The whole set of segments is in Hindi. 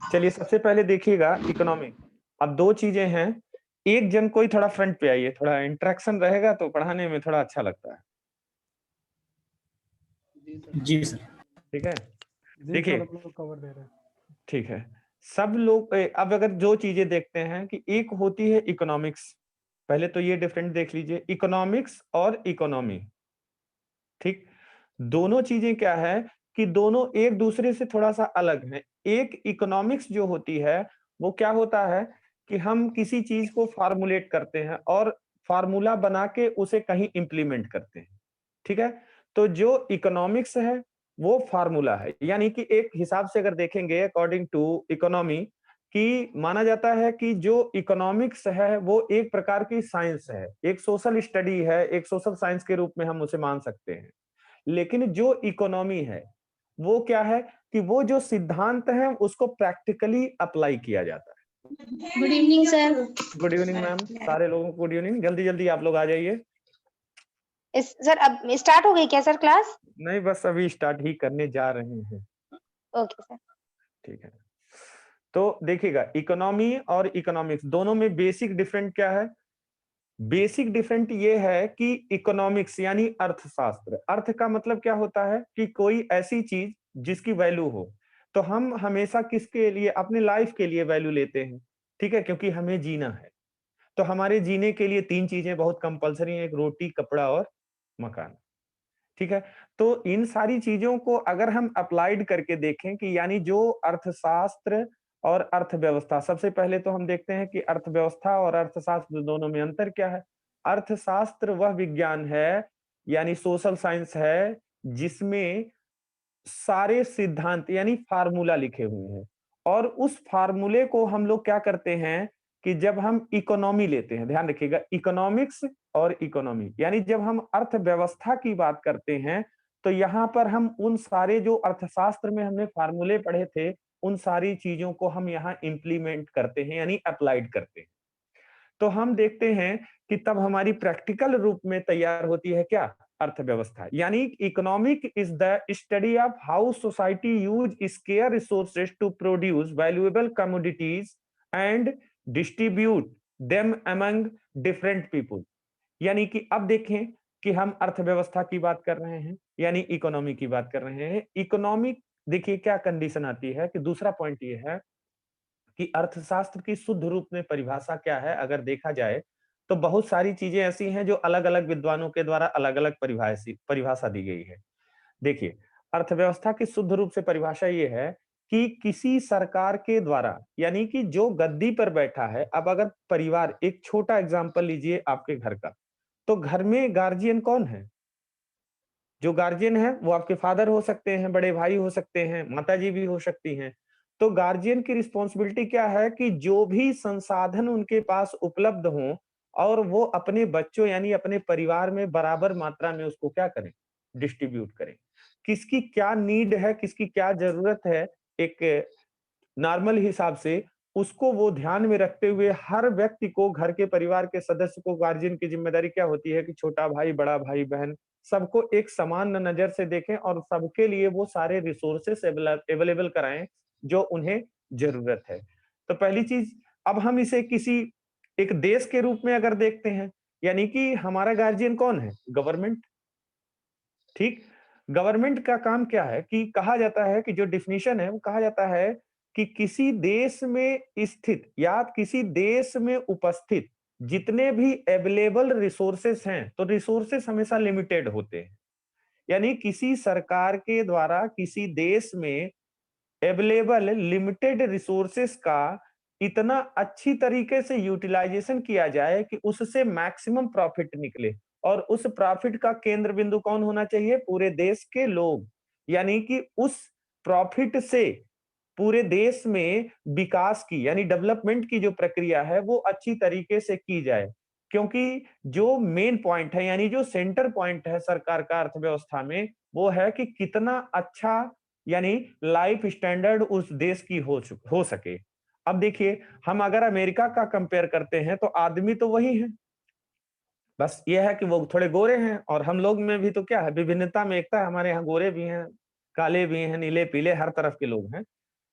चलिए सबसे पहले देखिएगा इकोनॉमी। अब दो चीजें हैं, एक जन कोई थोड़ा फ्रंट पे आइए, थोड़ा इंटरेक्शन रहेगा तो पढ़ाने में थोड़ा अच्छा लगता है। जी सर। ठीक है, जी सर, देखिए आप लोग कवर दे रहे हैं। ठीक है। सब लोग अब अगर जो चीजें देखते हैं कि एक होती है इकोनॉमिक्स, पहले तो ये डिफरेंट देख लीजिए, इकोनॉमिक्स और इकोनॉमी। ठीक, दोनों चीजें क्या है कि दोनों एक दूसरे से थोड़ा सा अलग हैं। एक इकोनॉमिक्स जो होती है वो क्या होता है कि हम किसी चीज को फार्मूलेट करते हैं और फार्मूला बना के उसे कहीं इंप्लीमेंट करते हैं। ठीक है, तो जो इकोनॉमिक्स है वो फार्मूला है, यानी कि एक हिसाब से अगर देखेंगे अकॉर्डिंग टू इकोनॉमी, कि माना जाता है कि जो इकोनॉमिक्स है वो एक प्रकार की साइंस है, एक सोशल स्टडी है, एक सोशल साइंस के रूप में हम उसे मान सकते हैं। लेकिन जो इकोनॉमी है वो क्या है कि वो जो सिद्धांत है उसको प्रैक्टिकली अप्लाई किया जाता है। Good evening sir. Good evening ma'am, सारे लोगों को गुड इवनिंग। जल्दी जल्दी आप लोग आ जाइए। सर अब स्टार्ट हो गई क्या सर क्लास? नहीं, बस अभी स्टार्ट ही करने जा रहे हैं। Okay sir. ठीक है, तो देखिएगा इकोनॉमी और इकोनॉमिक्स दोनों में बेसिक डिफरेंट क्या है। बेसिक डिफरेंट ये है कि इकोनॉमिक्स यानी अर्थशास्त्र, अर्थ का मतलब क्या होता है कि कोई ऐसी चीज जिसकी वैल्यू हो। तो हम हमेशा किसके लिए, अपने लाइफ के लिए वैल्यू लेते हैं। ठीक है, क्योंकि हमें जीना है। तो हमारे जीने के लिए तीन चीजें बहुत कंपलसरी हैं, एक रोटी, कपड़ा और मकान। ठीक है, तो इन सारी चीजों को अगर हम अप्लाइड करके देखें कि यानी जो अर्थशास्त्र और अर्थव्यवस्था, सबसे पहले तो हम देखते हैं कि अर्थव्यवस्था और अर्थशास्त्र दोनों में अंतर क्या है। अर्थशास्त्र वह विज्ञान है, यानी सोशल साइंस है, जिसमें सारे सिद्धांत यानी फार्मूला लिखे हुए हैं। और उस फार्मूले को हम लोग क्या करते हैं कि जब हम इकोनॉमी लेते हैं, ध्यान रखिएगा, इकोनॉमिक्स और इकोनॉमी, यानी जब हम अर्थव्यवस्था की बात करते हैं तो यहां पर हम उन सारे जो अर्थशास्त्र में हमने फार्मूले पढ़े थे उन सारी चीजों को हम यहाँ इंप्लीमेंट करते हैं, यानी अप्लाइड करते हैं। तो हम देखते हैं कि तब हमारी प्रैक्टिकल रूप में तैयार होती है क्या, अर्थव्यवस्था। यानी economic is the study of how society use scarce resources to produce valuable commodities and distribute them among different people. यानी कि अब देखें कि हम अर्थव्यवस्था की बात कर रहे हैं यानी इकोनॉमी की बात कर रहे हैं। इकोनॉमिक, देखिए क्या कंडीशन आती है कि दूसरा पॉइंट ये है कि अर्थशास्त्र की शुद्ध रूप में परिभाषा क्या है। अगर देखा जाए तो बहुत सारी चीजें ऐसी हैं जो अलग अलग विद्वानों के द्वारा अलग अलग परिभाषा दी गई है। देखिए, अर्थव्यवस्था की शुद्ध रूप से परिभाषा ये है कि किसी सरकार के द्वारा, यानी कि जो गद्दी पर बैठा है। अब अगर परिवार, एक छोटा एग्जांपल लीजिए आपके घर का, तो घर में गार्जियन कौन है। जो गार्जियन है वो आपके फादर हो सकते हैं, बड़े भाई हो सकते हैं, माता जी भी हो सकती हैं। तो गार्जियन की रिस्पॉन्सिबिलिटी क्या है कि जो भी संसाधन उनके पास उपलब्ध हो और वो अपने बच्चों यानी अपने परिवार में बराबर मात्रा में उसको क्या करें, डिस्ट्रीब्यूट करें। किसकी क्या नीड है, किसकी क्या जरूरत है, एक नॉर्मल हिसाब से उसको वो ध्यान में रखते हुए हर व्यक्ति को, घर के परिवार के सदस्य को, गार्जियन की जिम्मेदारी क्या होती है कि छोटा भाई, बड़ा भाई, बहन, सबको एक समान नजर से देखें और सबके लिए वो सारे रिसोर्सेस अवेलेबल कराएं जो उन्हें जरूरत है। तो पहली चीज, अब हम इसे किसी एक देश के रूप में अगर देखते हैं, यानी कि हमारा गार्जियन कौन है, गवर्नमेंट। ठीक, गवर्नमेंट का काम क्या है कि कहा जाता है कि जो डिफिनीशन है वो कहा जाता है कि किसी देश में स्थित या किसी देश में उपस्थित जितने भी अवेलेबल रिसोर्सेस हैं, तो रिसोर्सेस हमेशा लिमिटेड होते हैं। यानी किसी सरकार के द्वारा किसी देश में अवेलेबल लिमिटेड रिसोर्सेस का इतना अच्छी तरीके से यूटिलाइजेशन किया जाए कि उससे मैक्सिमम प्रॉफिट निकले। और उस प्रॉफिट का केंद्र बिंदु कौन होना चाहिए, पूरे देश के लोग। यानी कि उस प्रॉफिट से पूरे देश में विकास की यानी डेवलपमेंट की जो प्रक्रिया है वो अच्छी तरीके से की जाए। क्योंकि जो मेन पॉइंट है यानी जो सेंटर पॉइंट है सरकार का अर्थव्यवस्था में, वो है कि कितना अच्छा यानी लाइफ स्टैंडर्ड उस देश की हो सके। अब देखिए, हम अगर अमेरिका का कंपेयर करते हैं तो आदमी तो वही है, बस ये है कि वो थोड़े गोरे हैं। और हम लोग में भी तो क्या है, विभिन्नता में एकता है। हमारे यहाँ गोरे भी हैं, काले भी हैं, नीले पीले हर तरफ के लोग हैं।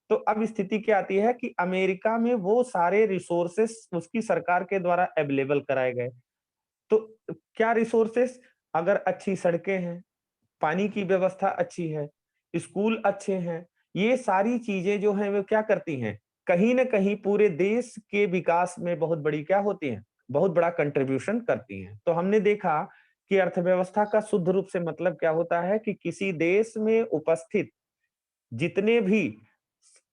तो अब स्थिति क्या आती है कि अमेरिका में वो सारे रिसोर्सेस उसकी सरकार के द्वारा अवेलेबल कराए गए। तो क्या रिसोर्सेस? अगर अच्छी सड़कें हैं, पानी की व्यवस्था अच्छी है, स्कूल अच्छे हैं, ये सारी चीजें जो हैं वो क्या करती हैं, कहीं ना कहीं पूरे देश के विकास में बहुत बड़ी क्या होती हैं, बहुत बड़ा कंट्रीब्यूशन करती हैं। तो हमने देखा कि अर्थव्यवस्था का शुद्ध रूप से मतलब क्या होता है कि किसी देश में उपस्थित जितने भी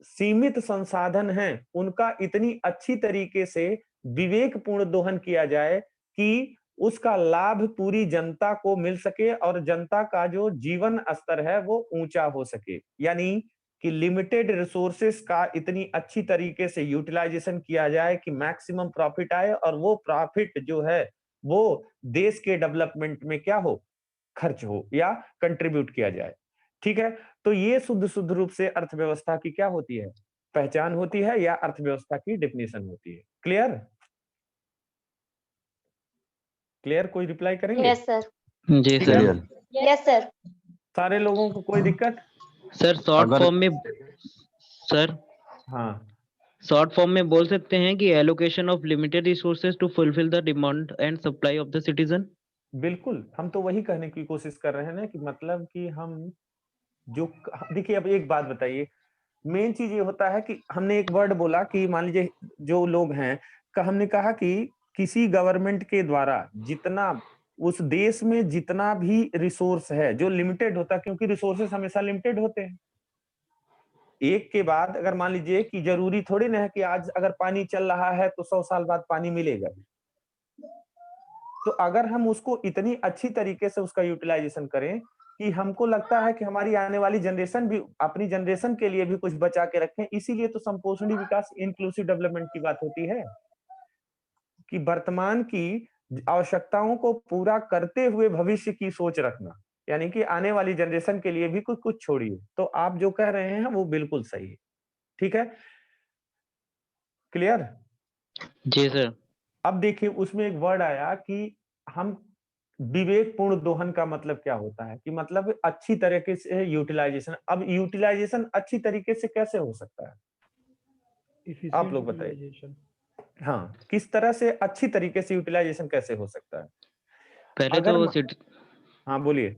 सीमित संसाधन हैं उनका इतनी अच्छी तरीके से विवेकपूर्ण दोहन किया जाए कि उसका लाभ पूरी जनता को मिल सके और जनता का जो जीवन स्तर है वो ऊंचा हो सके। यानी कि लिमिटेड रिसोर्सेस का इतनी अच्छी तरीके से यूटिलाइजेशन किया जाए कि मैक्सिमम प्रॉफिट आए और वो प्रॉफिट जो है वो देश के डेवलपमेंट में क्या हो, खर्च हो या कंट्रीब्यूट किया जाए। ठीक है, तो ये शुद्ध शुद्ध रूप से अर्थव्यवस्था की क्या होती है, पहचान होती है या अर्थव्यवस्था की डेफिनेशन होती है। क्लियर? क्लियर? कोई रिप्लाई करेंगे? Yes sir. जी ठीक सर। है, क्लियर। Yes sir. सारे लोगों को कोई दिक्कत? सर शॉर्ट अगर फॉर्म में सर हाँ, शॉर्ट फॉर्म में बोल सकते हैं कि allocation of limited resources to fulfil the demand and supply of the citizen. बिल्कुल, हम तो वही कहने की कोशिश कर रहे हैं ना कि मतलब कि हम जो देखिए, अब एक बात बताइए, मेन चीज ये होता है कि हमने एक वर्ड बोला कि मान लीजिए जो लोग हैं का हमने कहा कि किसी गवर्नमेंट के द्वारा जितना उस देश में जितना भी रिसोर्स है जो लिमिटेड होता है, क्योंकि रिसोर्सेस हमेशा लिमिटेड होते हैं। एक के बाद अगर मान लीजिए कि जरूरी थोड़ी ना है कि आज अगर पानी चल रहा है तो 100 साल बाद पानी मिलेगा। तो अगर हम उसको इतनी अच्छी तरीके से उसका यूटिलाइजेशन करें कि हमको लगता है कि हमारी आने वाली जनरेशन भी अपनी जनरेशन के लिए भी कुछ बचा के रखें, इसीलिए तो संपोषणी विकास इंक्लूसिव डेवलपमेंट की बात होती है कि वर्तमान की आवश्यकताओं को पूरा करते हुए भविष्य की सोच रखना, यानी कि आने वाली जनरेशन के लिए भी कुछ कुछ छोड़िए। तो आप जो कह रहे हैं वो बिल्कुल सही है। ठीक है, क्लियर? जी सर। अब देखिए उसमें एक वर्ड आया कि हम विवेकपूर्ण दोहन का मतलब क्या होता है कि मतलब अच्छी तरीके से यूटिलाइजेशन। अब यूटिलाइजेशन अच्छी तरीके से कैसे हो सकता है, आप लोग बताइए। हाँ, किस तरह से अच्छी तरीके से यूटिलाइजेशन कैसे हो सकता है? पहले अगर तो हाँ बोलिए।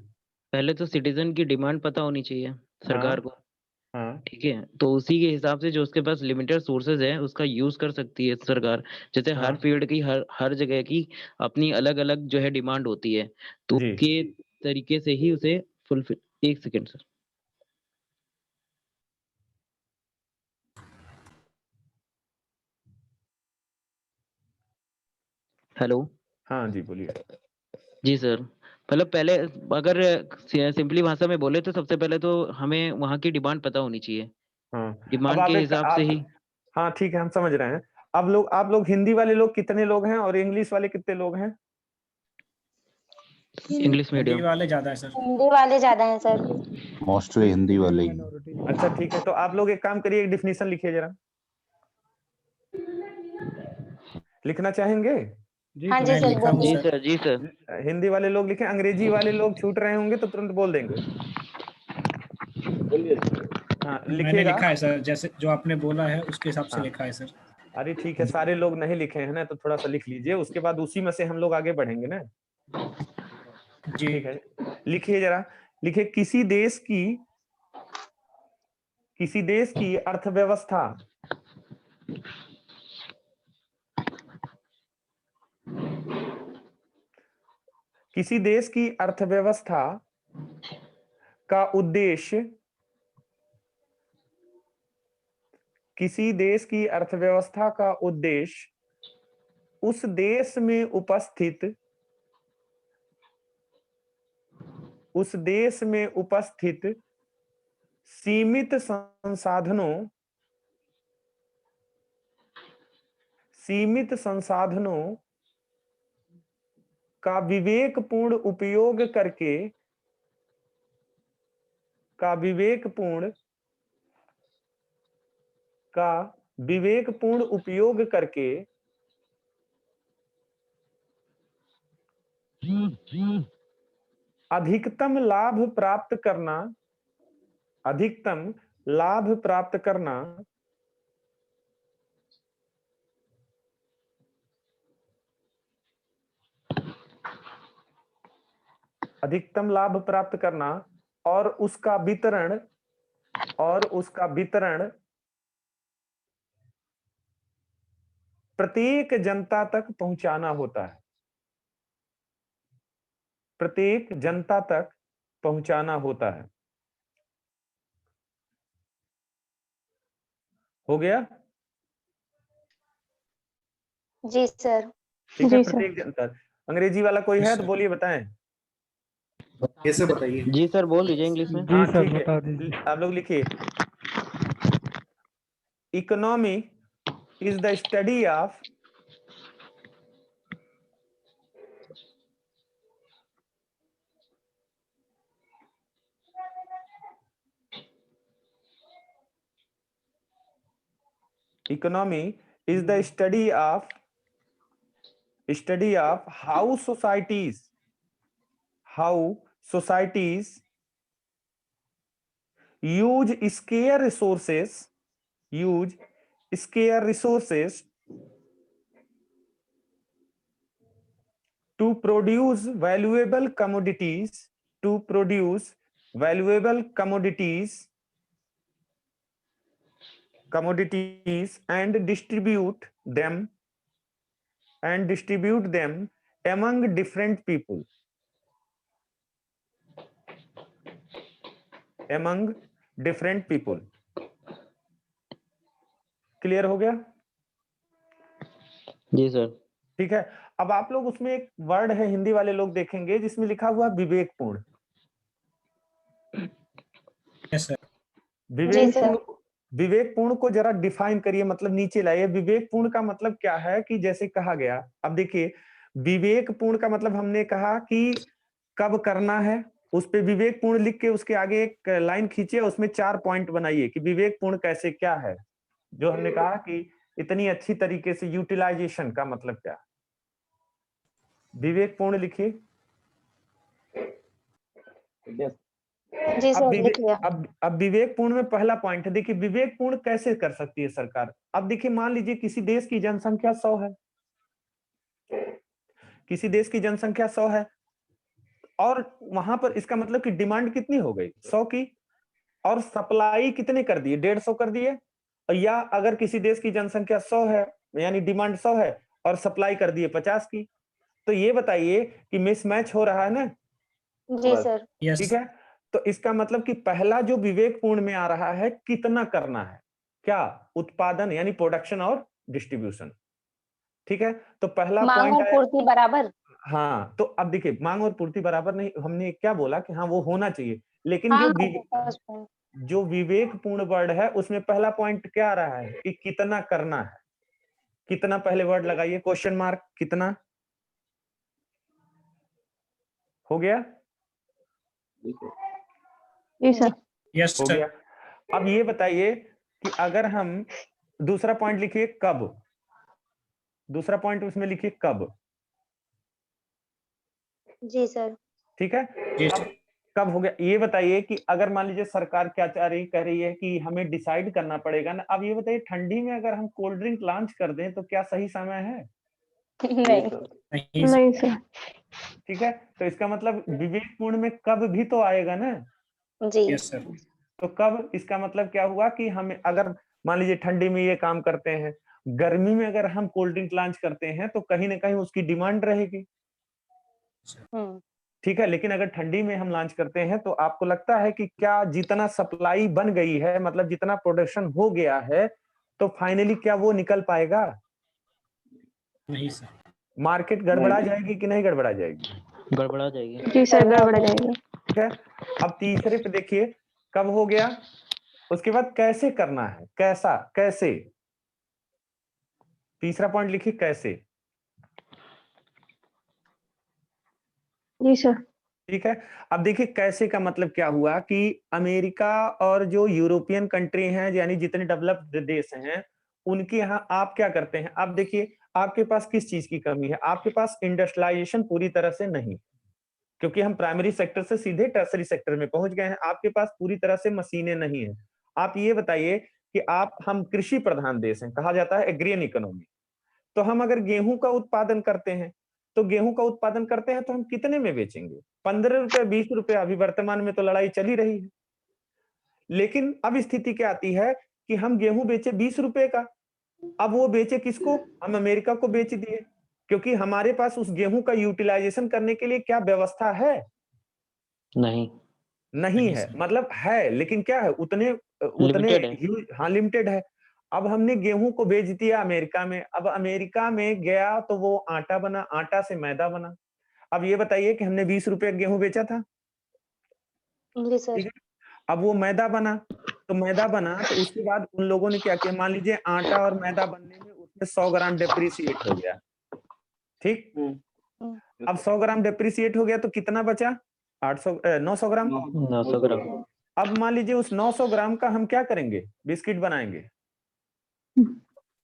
पहले तो सिटीजन की डिमांड पता होनी चाहिए सरकार हाँ को। हाँ ठीक है, तो उसी के हिसाब से जो उसके पास लिमिटेड सोर्सेज है उसका यूज कर सकती है सरकार। जैसे हर हाँ फील्ड की हर जगह की अपनी अलग अलग जो है डिमांड होती है, तो जी। उसके तरीके से ही उसे फुलफिल। एक सेकेंड सर। हेलो। हाँ जी, बोलिए। जी सर। मतलब पहले अगर सिंपली भाषा में बोले तो सबसे पहले तो हमें वहाँ की डिमांड पता होनी चाहिए। हाँ, अब डिमांड आप के एक हिसाब से आप ही। हाँ ठीक है, हम समझ रहे हैं। अब लोग आप लोग हिंदी वाले लोग कितने लोग हैं और इंग्लिश वाले कितने लोग हैं? English Hindi medium. वाले ज्यादा है सर। हिंदी वाले ज्यादा हैं सर। मोस्टली हिंदी वाले ही। अच्छा ठीक है, तो आप लोग एक काम करिए, एक डिफिनेशन लिखिए जरा। लिखना चाहेंगे? हाँ जी मैं सर, लिखा हूँ जी बोलिए। सर। सर। जी सर। हिंदी वाले लोग लिखें, अंग्रेजी वाले लोग छूट रहे होंगे तो तुरंत बोल देंगे। हाँ मैंने लिखिएगा। लिखा है सर, जैसे जो आपने बोला है उसके हिसाब से हाँ, लिखा है सर। अरे ठीक है, सारे लोग नहीं लिखे हैं ना तो थोड़ा सा लिख लीजिए, उसके बाद उसी में से हम लोग आगे बढ़ेंगे ना। जी। ठीक है, लिखिए जरा। लिखिए किसी देश की अर्थव्यवस्था किसी देश की अर्थव्यवस्था का उद्देश्य किसी देश की अर्थव्यवस्था का उद्देश्य उस देश में उपस्थित सीमित संसाधनों का विवेकपूर्ण उपयोग करके का विवेकपूर्ण का विवेकपूर्ण उपयोग करके अधिकतम लाभ प्राप्त करना अधिकतम लाभ प्राप्त करना अधिकतम लाभ प्राप्त करना और उसका वितरण प्रत्येक जनता तक पहुंचाना होता है। प्रत्येक जनता तक पहुंचाना होता है। हो गया? जी सर। ठीक है, जी सर। प्रत्येक जनता। अंग्रेजी वाला कोई है तो सर। बोलिए, बताएं। कैसे बताइए? जी सर, बोल दीजिए इंग्लिश में। हाँ ठीक है, आप लोग लिखिए। Economy is the study of economy is the study of how societies use scarce resources to produce valuable commodities and distribute them among different people. Clear हो गया? जी सर। ठीक है, अब आप लोग उसमें एक वर्ड है, हिंदी वाले लोग देखेंगे जिसमें लिखा हुआ विवेकपूर्ण। Yes sir. विवेकपूर्ण को जरा डिफाइन करिए, मतलब नीचे लाइए। विवेकपूर्ण का मतलब क्या है कि जैसे कहा गया, अब देखिए विवेकपूर्ण का मतलब हमने कहा कि कब करना है, उस पे विवेकपूर्ण लिख के उसके आगे एक लाइन खींचिए, उसमें 4 पॉइंट बनाइए कि विवेकपूर्ण कैसे क्या है। जो हमने कहा कि इतनी अच्छी तरीके से यूटिलाइजेशन का मतलब क्या, विवेकपूर्ण लिखिए। जी सर, लिख लिया। अब विवेकपूर्ण में पहला पॉइंट है, देखिए विवेकपूर्ण कैसे कर सकती है सरकार। अब देखिए मान लीजिए किसी देश की जनसंख्या 100 है, किसी देश की जनसंख्या 100 है और वहां पर इसका मतलब कि डिमांड कितनी हो गई 100 की, और सप्लाई कितने कर दिए 150 कर दिए। या अगर किसी देश की जनसंख्या 100 है यानी डिमांड 100 है और सप्लाई कर दिए 50 की, तो ये बताइए कि मिसमैच हो रहा है ना? जी सर। यस। ठीक है, तो इसका मतलब कि पहला जो विवेकपूर्ण में आ रहा है, कितना करना है, क्या उत्पादन यानी प्रोडक्शन और डिस्ट्रीब्यूशन। ठीक है, तो पहला मांग पॉइंट और है। पूर्ति बराबर। हाँ, तो अब देखिए मांग और पूर्ति बराबर नहीं, हमने क्या बोला कि हाँ वो होना चाहिए, लेकिन हाँ, फर्स्ट पॉइंट। जो विवेकपूर्ण वर्ड है उसमें पहला पॉइंट क्या आ रहा है कि कितना करना है। कितना पहले वर्ड लगाइए, क्वेश्चन मार्क, कितना। हो गया? जी सर। यस हो सर। गया। अब ये बताइए कि अगर हम दूसरा पॉइंट लिखिए कब, दूसरा पॉइंट उसमें लिखिए कब। जी सर। ठीक है, जी अब सर। कब हो गया ये बताइए कि अगर मान लीजिए सरकार क्या चाह रही कह रही है कि हमें डिसाइड करना पड़ेगा ना। अब ये बताइए ठंडी में अगर हम कोल्ड ड्रिंक लॉन्च कर दें तो क्या सही समय है? नहीं। नहीं सर। नहीं सर। ठीक है, तो इसका मतलब विवेकपूर्ण में कब भी तो आएगा ना। जी। Yes sir. तो कब, इसका मतलब क्या हुआ कि हमें अगर मान लीजिए ठंडी में ये काम करते हैं, गर्मी में अगर हम कोल्ड ड्रिंक लॉन्च करते हैं तो कहीं ना कहीं उसकी डिमांड रहेगी। हम्म। ठीक है, लेकिन अगर ठंडी में हम लॉन्च करते हैं तो आपको लगता है कि क्या जितना सप्लाई बन गई है, मतलब जितना प्रोडक्शन हो गया है, तो फाइनली क्या वो निकल पाएगा? नहीं सर। मार्केट गड़बड़ा जाएगी कि नहीं गड़बड़ा जाएगी? गड़बड़ा जाएगी। जी सर, गड़बड़ा जाएगी। ठीक है, अब तीसरे पे देखिए कब हो गया, उसके बाद कैसे करना है, कैसा, कैसे। तीसरा पॉइंट लिखिए कैसे। जी सर। ठीक है, अब देखिए कैसे का मतलब क्या हुआ कि अमेरिका और जो यूरोपियन कंट्री हैं यानी जितने डेवलप्ड देश हैं, उनके यहाँ आप क्या करते हैं। आप देखिए आपके पास किस चीज की कमी है, आपके पास इंडस्ट्रियलाइजेशन पूरी तरह से नहीं, क्योंकि हम प्राइमरी सेक्टर से सीधे टर्सरी सेक्टर में पहुंच गए हैं। आपके पास पूरी तरह से मशीनें नहीं है, आप ये बताइए कि हम कृषि प्रधान देश हैं, कहा जाता है एग्रियन इकोनॉमी। तो हम अगर गेहूं का उत्पादन करते हैं, तो हम कितने में बेचेंगे? 15 रुपए, 20 रुपए। अभी वर्तमान में तो लड़ाई चली रही है, लेकिन अब स्थिति क्या आती है कि हम गेहूं बेचे 20 रुपए का। अब वो बेचे किसको? हम अमेरिका को बेच दिए, क्योंकि हमारे पास उस गेहूं का यूटिलाइजेशन करने के लिए क्या व्यवस्था है? नहीं, नहीं है, सर। मतलब है लेकिन क्या है, उतने लिमिटेड है। हाँ लिमिटेड है। अब हमने गेहूं को बेच दिया अमेरिका में। अब अमेरिका में गया तो वो आटा बना, आटा से मैदा बना। अब ये बताइए कि हमने 20 रुपए गेहूं बेचा था, जी सर। ठीक है? अब वो मैदा बना, तो उसके बाद उन लोगों ने क्या किया, मान लीजिए आटा और मैदा बनने में उसमें 100 ग्राम डेप्रिसिएट हो गया, ठीक? अब 100 ग्राम डेप्रिसिएट हो गया तो कितना बचा? 900 ग्राम। 900 ग्राम। अब मान लीजिए उस 900 ग्राम का हम क्या करेंगे? बिस्किट बनाएंगे,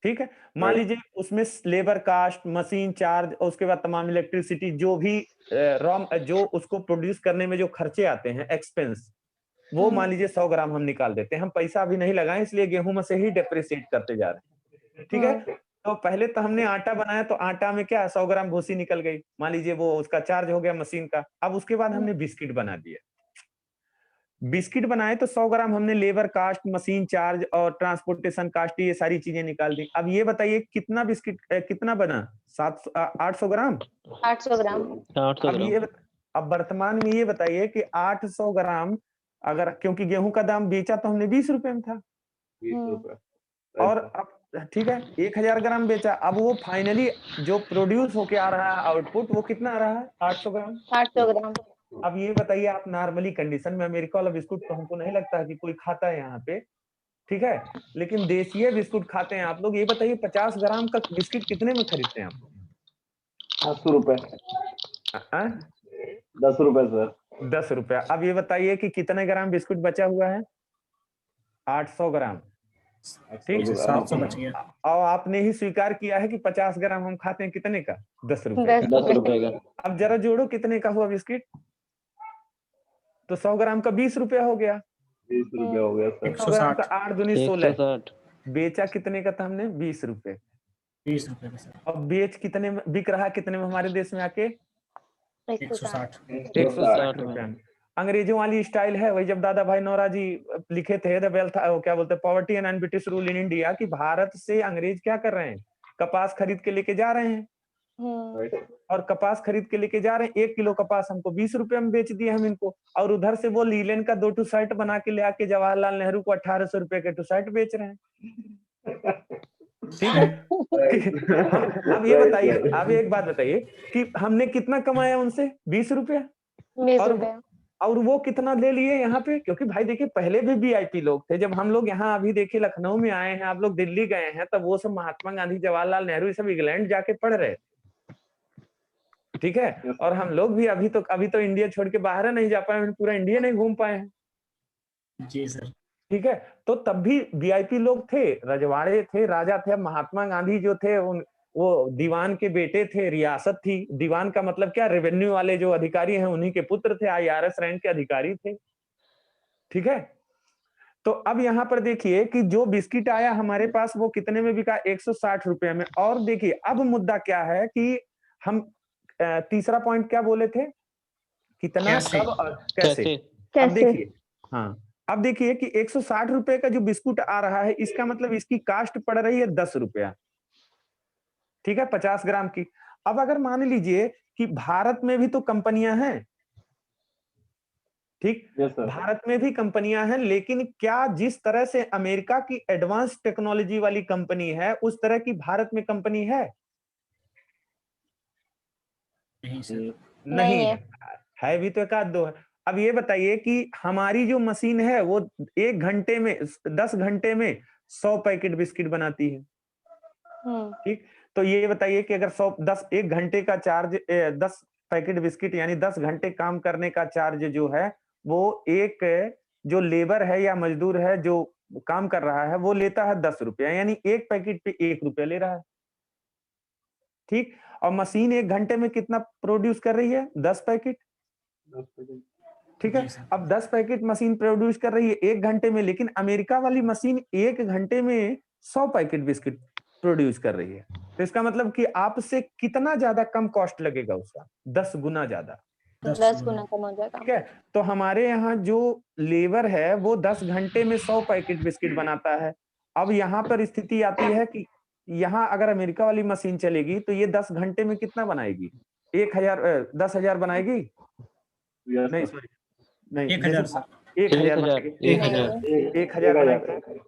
ठीक है? मान लीजिए उसमें लेबर कास्ट, मशीन चार्ज और उसके बाद तमाम इलेक्ट्रिसिटी, जो भी जो उसको प्रोड्यूस करने में जो खर्चे आते हैं, एक्सपेंस, वो मान लीजिए 100 ग्राम हम निकाल देते हैं। हम पैसा अभी नहीं लगाए, इसलिए गेहूं में से ही डेप्रिसिएट करते जा रहे हैं, ठीक है? तो पहले तो हमने आटा बनाया, तो आटा में क्या 100 ग्राम भूसी निकल गई, मान लीजिए वो उसका चार्ज हो गया मशीन का। अब उसके बाद हमने बिस्किट बना दिया। बिस्किट बनाए तो 100 ग्राम हमने लेबर कास्ट, मशीन चार्ज और ट्रांसपोर्टेशन कास्ट, ये सारी चीजें निकाल दी। अब ये बताइए कितना बिस्किट कितना बना? 800 ग्राम। 800 ग्राम। 800 अब ग्राम। अब वर्तमान में ये बताइए कि 800 ग्राम, अगर क्योंकि गेहूं का दाम बेचा तो हमने 20 रुपए में था, 20 रुपए। और अब ठीक है 1000 ग्राम बेचा। अब वो फाइनली जो प्रोड्यूस होके आ रहा है आउटपुट, वो कितना आ रहा है? 800 ग्राम। 800 ग्राम। अब ये बताइए, आप नॉर्मली कंडीशन में अमेरिका वाला बिस्कुट तो हमको नहीं लगता है कि कोई खाता है यहाँ पे, ठीक है? लेकिन देशीय बिस्कुट खाते हैं आप लोग। ये बताइए 50 ग्राम का बिस्किट कितने में खरीदते हैं आप लोग? 10 रुपए। 10 रुपए सर। 10 रुपया। अब ये बताइए कि कितने ग्राम बिस्कुट बचा हुआ है? 800 ग्राम, ठीक? 700 बच गया। और आपने ही स्वीकार किया है कि 50 ग्राम हम खाते हैं कितने का? 10 रुपए 10 का। 10 रुपए का। अब जरा जोड़ो कितने का हुआ बिस्किट, तो 100 ग्राम का 20 रुपया हो गया। 20 रुपए हो गया सर। 100 ग्राम का 8 दूनी 16। 160। बेचा कितने का था हमने? 20 रुपए। 20 रुपए में सर। अब बेच कितने में, बिक रहा कितने में हमारे देश में आके? 160। 160 रुपए में। अंग्रेजों वाली स्टाइल है वही, जब दादा भाई नौरोजी लिखे थे द वेल्थ, क्या बोलते हैं, poverty and British rule in India, कि भारत से अंग्रेज क्या कर रहे हैं? कपास खरीद के लेके जा रहे हैं, और कपास खरीद के लेके जा रहे हैं। 1 किलो कपास हमको 20 रुपए में बेच दिए हम इनको, और उधर से वो लीलन का 2 शर्ट बना के ले आके जवाहरलाल नेहरू को 1800 रुपए के 2 शर्ट बेच रहे हैं, ठीक है? अब ये बताइए, अब एक बात बताइए कि हमने कितना कमाया उनसे? 20 रुपया। 20 और रुपए। और वो कितना ले लिए यहाँ पे? क्योंकि भाई देखिए पहले भी वीआईपी लोग थे। जब हम लोग यहाँ अभी देखिए लखनऊ में आए हैं, आप लोग दिल्ली गए हैं, तब वो सब महात्मा गांधी, जवाहरलाल नेहरू, ये सब इंग्लैंड जाके पढ़ रहे, ठीक है? और हम लोग भी अभी तो इंडिया छोड़ के बाहर नहीं जा पाए, पूरा इंडिया नहीं घूम पाए हैं, जी सर। ठीक है? तो तब भी वीआईपी लोग थे, रजवाड़े थे, राजा थे। महात्मा गांधी जो थे वो दीवान के बेटे थे, रियासत थी। दीवान का मतलब क्या? रेवेन्यू वाले जो अधिकारी हैं उन्हीं के पुत्र थे, आईआरएस रैंक के अधिकारी थे, ठीक है? तो अब यहाँ पर देखिए कि जो बिस्किट आया हमारे पास वो कितने में बिका? 160 रुपए में। और देखिए अब मुद्दा क्या है कि हम तीसरा पॉइंट क्या बोले थे? कितना, कैसे? कब और कैसे। अब कैसे? देखिए, हाँ, अब देखिए कि 160 रुपए का जो बिस्कुट आ रहा है, इसका मतलब इसकी कास्ट पड़ रही है 10 रुपया, ठीक है? 50 ग्राम की। अब अगर मान लीजिए कि भारत में भी तो कंपनियां हैं, ठीक? Yes sir. भारत में भी कंपनियां हैं, लेकिन क्या जिस तरह से अमेरिका की एडवांस टेक्नोलॉजी वाली कंपनी है, उस तरह की भारत में कंपनी है? नहीं सर। नहीं है भी तो एक आध दो है। अब ये बताइए कि हमारी जो मशीन है वो 1 घंटे में, 10 घंटे में 100 पैकेट बिस्किट बनाती है, ठीक? तो ये बताइए कि अगर 1 घंटे का चार्ज, 10 पैकेट बिस्किट यानी 10 घंटे काम करने का चार्ज जो है, वो एक जो लेबर है या मजदूर है जो काम कर रहा है, वो लेता है 10 रुपया, यानी एक पैकेट पे 1 रुपया ले रहा है, ठीक? और मशीन 1 घंटे में कितना प्रोड्यूस कर रही है? 10 पैकेट। ठीक है। जी सर। अब 10 पैकेट मशीन प्रोड्यूस कर रही है 1 घंटे में, लेकिन अमेरिका वाली मशीन 1 घंटे में 100 पैकेट बिस्किट प्रोड्यूस कर रही है। तो इसका मतलब कि आपसे कितना ज्यादा कम कॉस्ट लगेगा उसका? 10 गुना ज्यादा। 10 गुना कम हो जाएगा। ठीक है। तो हमारे यहाँ जो लेबर है वो 10 घंटे में 100 पैकेट बिस्किट बनाता है। अब यहाँ पर स्थिति आती है कि यहाँ अगर अमेरिका वाली मशीन चलेगी तो ये 10 घंटे में कितना बनाएगी? 10,000 बनाएगी? यस नहीं सर। सॉरी, नहीं 1000 जैसे सर। 1,000 1000 बनाएगी। 1000 1000 बनाएगी।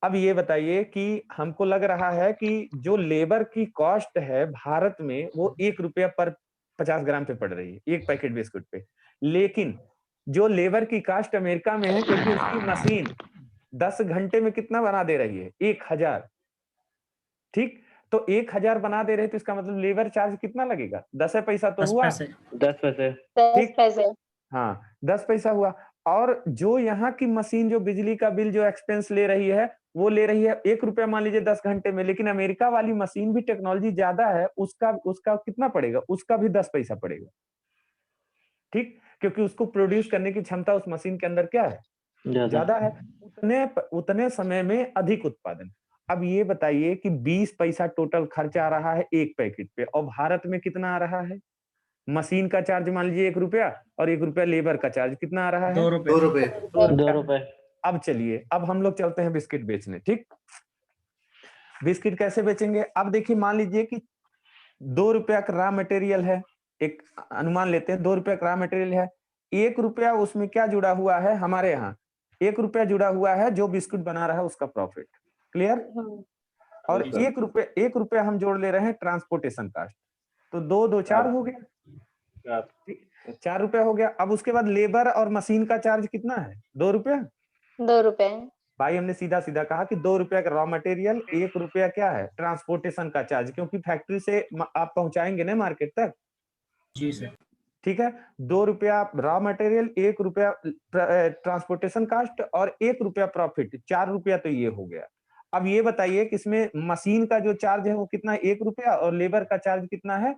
अब ये बताइए कि हमको लग रहा है कि जो लेबर की कॉस्ट है भारत में वो 1 रुपया पर 50 ग्राम पे पड़ रही है, 1 पैकेट बिस्कुट पे। लेकिन जो लेबर की कॉस्ट अमेरिका में है, क्योंकि उसकी मशीन 10 घंटे में कितना बना दे रही है? 1000। ठीक, तो 1000 बना दे रहे, तो इसका मतलब लेबर चार्ज कितना लगेगा? 10 पैसा तो 10 हुआ। पैसे। 10 पैसे 10 ठीक। पैसे। हाँ, 10 पैसा हुआ। और जो यहाँ की मशीन जो बिजली का बिल जो एक्सपेंस ले रही है, वो ले रही है 1 रुपया मान लीजिए 10 घंटे में, लेकिन अमेरिका वाली मशीन भी टेक्नोलॉजी ज्यादा है, उसका उसका कितना पड़ेगा? उसका भी 10 पैसा पड़ेगा। ठीक, क्योंकि उसको प्रोड्यूस करने की क्षमता उस मशीन के अंदर क्या है? ज्यादा है। उतने समय में अधिक उत्पादन। अब ये बताइए कि 20 पैसा टोटल खर्च आ रहा है 1 पैकेट पे, और भारत में कितना आ रहा है? मशीन का चार्ज मान लीजिए 1 रुपया, और 1 रुपया लेबर का चार्ज कितना आ रहा है? 2 रुपए। 2 2 रुपया। रुपए अब चलिए, अब हम लोग चलते हैं बिस्किट बेचने। ठीक, बिस्किट कैसे बेचेंगे? अब देखिए, मान लीजिए कि 2 रुपया का रॉ मटेरियल है, एक अनुमान लेते हैं 2 रुपया का रॉ मटेरियल है। 1 रुपया उसमें क्या जुड़ा हुआ है? हमारे यहाँ 1 रुपया जुड़ा हुआ है जो बिस्कुट बना रहा है उसका प्रॉफिट। क्लियर? और जी सर। 1 रुपया हम जोड़ ले रहे हैं ट्रांसपोर्टेशन कास्ट। तो 2 2 4 हो गया। ठीक, 4 रुपया हो गया। अब उसके बाद लेबर और मशीन का चार्ज कितना है? 2 रुपया। 2 रुपए। भाई हमने सीधा सीधा कहा कि 2 रुपया का रॉ मटेरियल, 1 रुपया क्या है? ट्रांसपोर्टेशन का चार्ज, क्योंकि फैक्ट्री से आप पहुंचाएंगे ना मार्केट तक। जी सर। ठीक है। 2 रुपया रॉ मटेरियल, 1 रुपया ट्रांसपोर्टेशन कास्ट, और 1 रुपया प्रॉफिट, 4 रुपया तो ये हो गया। अब ये बताइए कि इसमें मशीन का जो चार्ज है वो कितना है? 1 रुपया, और लेबर का चार्ज कितना है?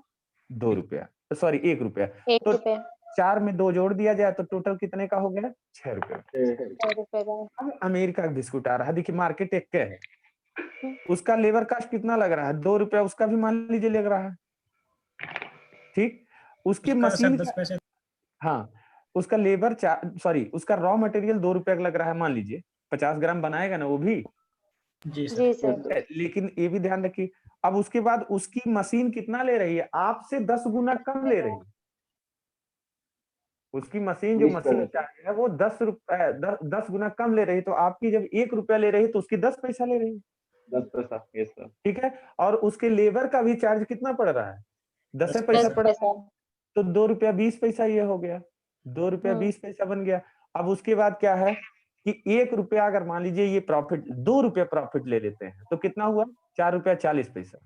2 रुपया, सॉरी 1 रुपया। 1 तो रुपए। 4 में 2 जोड़ दिया जाए तो टोटल कितने का हो गया? 6 रुपया। 6 रुपए का। अब अमेरिका का बिस्कुट आ रहा है, देखिए मार्केट एक के है, उसका लेबर कास्ट कितना लग रहा है? 2 रुपया उसका भी मान लीजिए लग रहा है। ठीक, उसकी उसका सर मशीन 10 पैसे। हाँ, उसका लेबर सॉरी उसका रॉ मटेरियल 2 रुपया का लग रहा है, मान लीजिए 50 ग्राम बनाएगा ना वो भी। जी सर। जी सर। लेकिन ये भी ध्यान रखिए, अब उसके बाद उसकी मशीन कितना ले रही है? आपसे 10 गुना कम ले रही है। उसकी मशीन जो मशीन चार्ज है वो 10 गुना कम ले रही है। तो आपकी जब 1 रुपया ले रही है तो उसकी 10 पैसा ले रही है। 10 पैसा। Yes sir. ठीक है। और उसके लेबर का भी चार्ज कितना पड़ रहा है? 10 10 पैसा 10 पड़ रहा पैसा। है। तो 2 रुपया 20 पैसा ये हो गया, 2 रुपया 20 पैसा बन गया। अब उसके बाद क्या है कि 1 रुपया अगर मान लीजिए ये प्रॉफिट, 2 रुपया प्रॉफिट ले लेते हैं तो कितना हुआ? 4 रुपया 40 पैसा।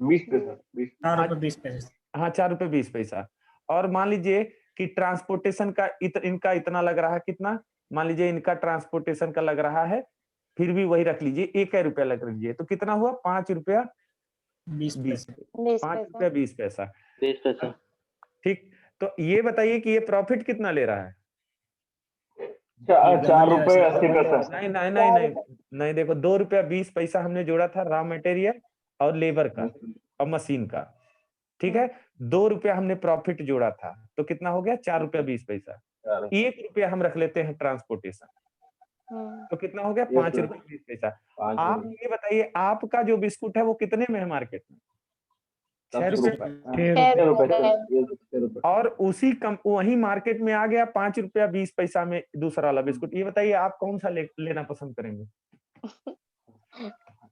20 पैसा। 20 4 रुपए 20 पैसे। हाँ, 4 रुपये 20 पैसा। और मान लीजिए कि ट्रांसपोर्टेशन का इनका इतना लग रहा है, कितना? मान लीजिए इनका ट्रांसपोर्टेशन का लग रहा है, फिर भी वही रख लीजिए, 1 रुपया लग लीजिए, तो कितना हुआ? 5 रुपया 20 20 पैसे। 5 रुपया 20 पैसा। 20 पैसा ठीक, तो ये बताइए कि ये प्रॉफिट कितना ले रहा है? 4 रुपए 80 पैसा। नहीं नहीं नहीं नहीं नहीं, देखो 2 रुपया 20 पैसा हमने जोड़ा था रॉ मटेरियल और लेबर का और मशीन का। ठीक है, 2 रुपया हमने प्रॉफिट जोड़ा था, तो कितना हो गया? 4 रुपया 20 पैसा। 1 रुपया हम रख लेते हैं ट्रांसपोर्टेशन, तो कितना हो गया? 5 रुपया 20 पैसा। आप ये बताइए आपका जो बिस्कुट है वो कितने में है मार्केट में? 6 रुपये। 6 रुपए। और उसी वही मार्केट में आ गया 5 रुपया 20 पैसा में दूसरा वाला बिस्कुट। ये बताइए आप कौन सा लेना पसंद करेंगे?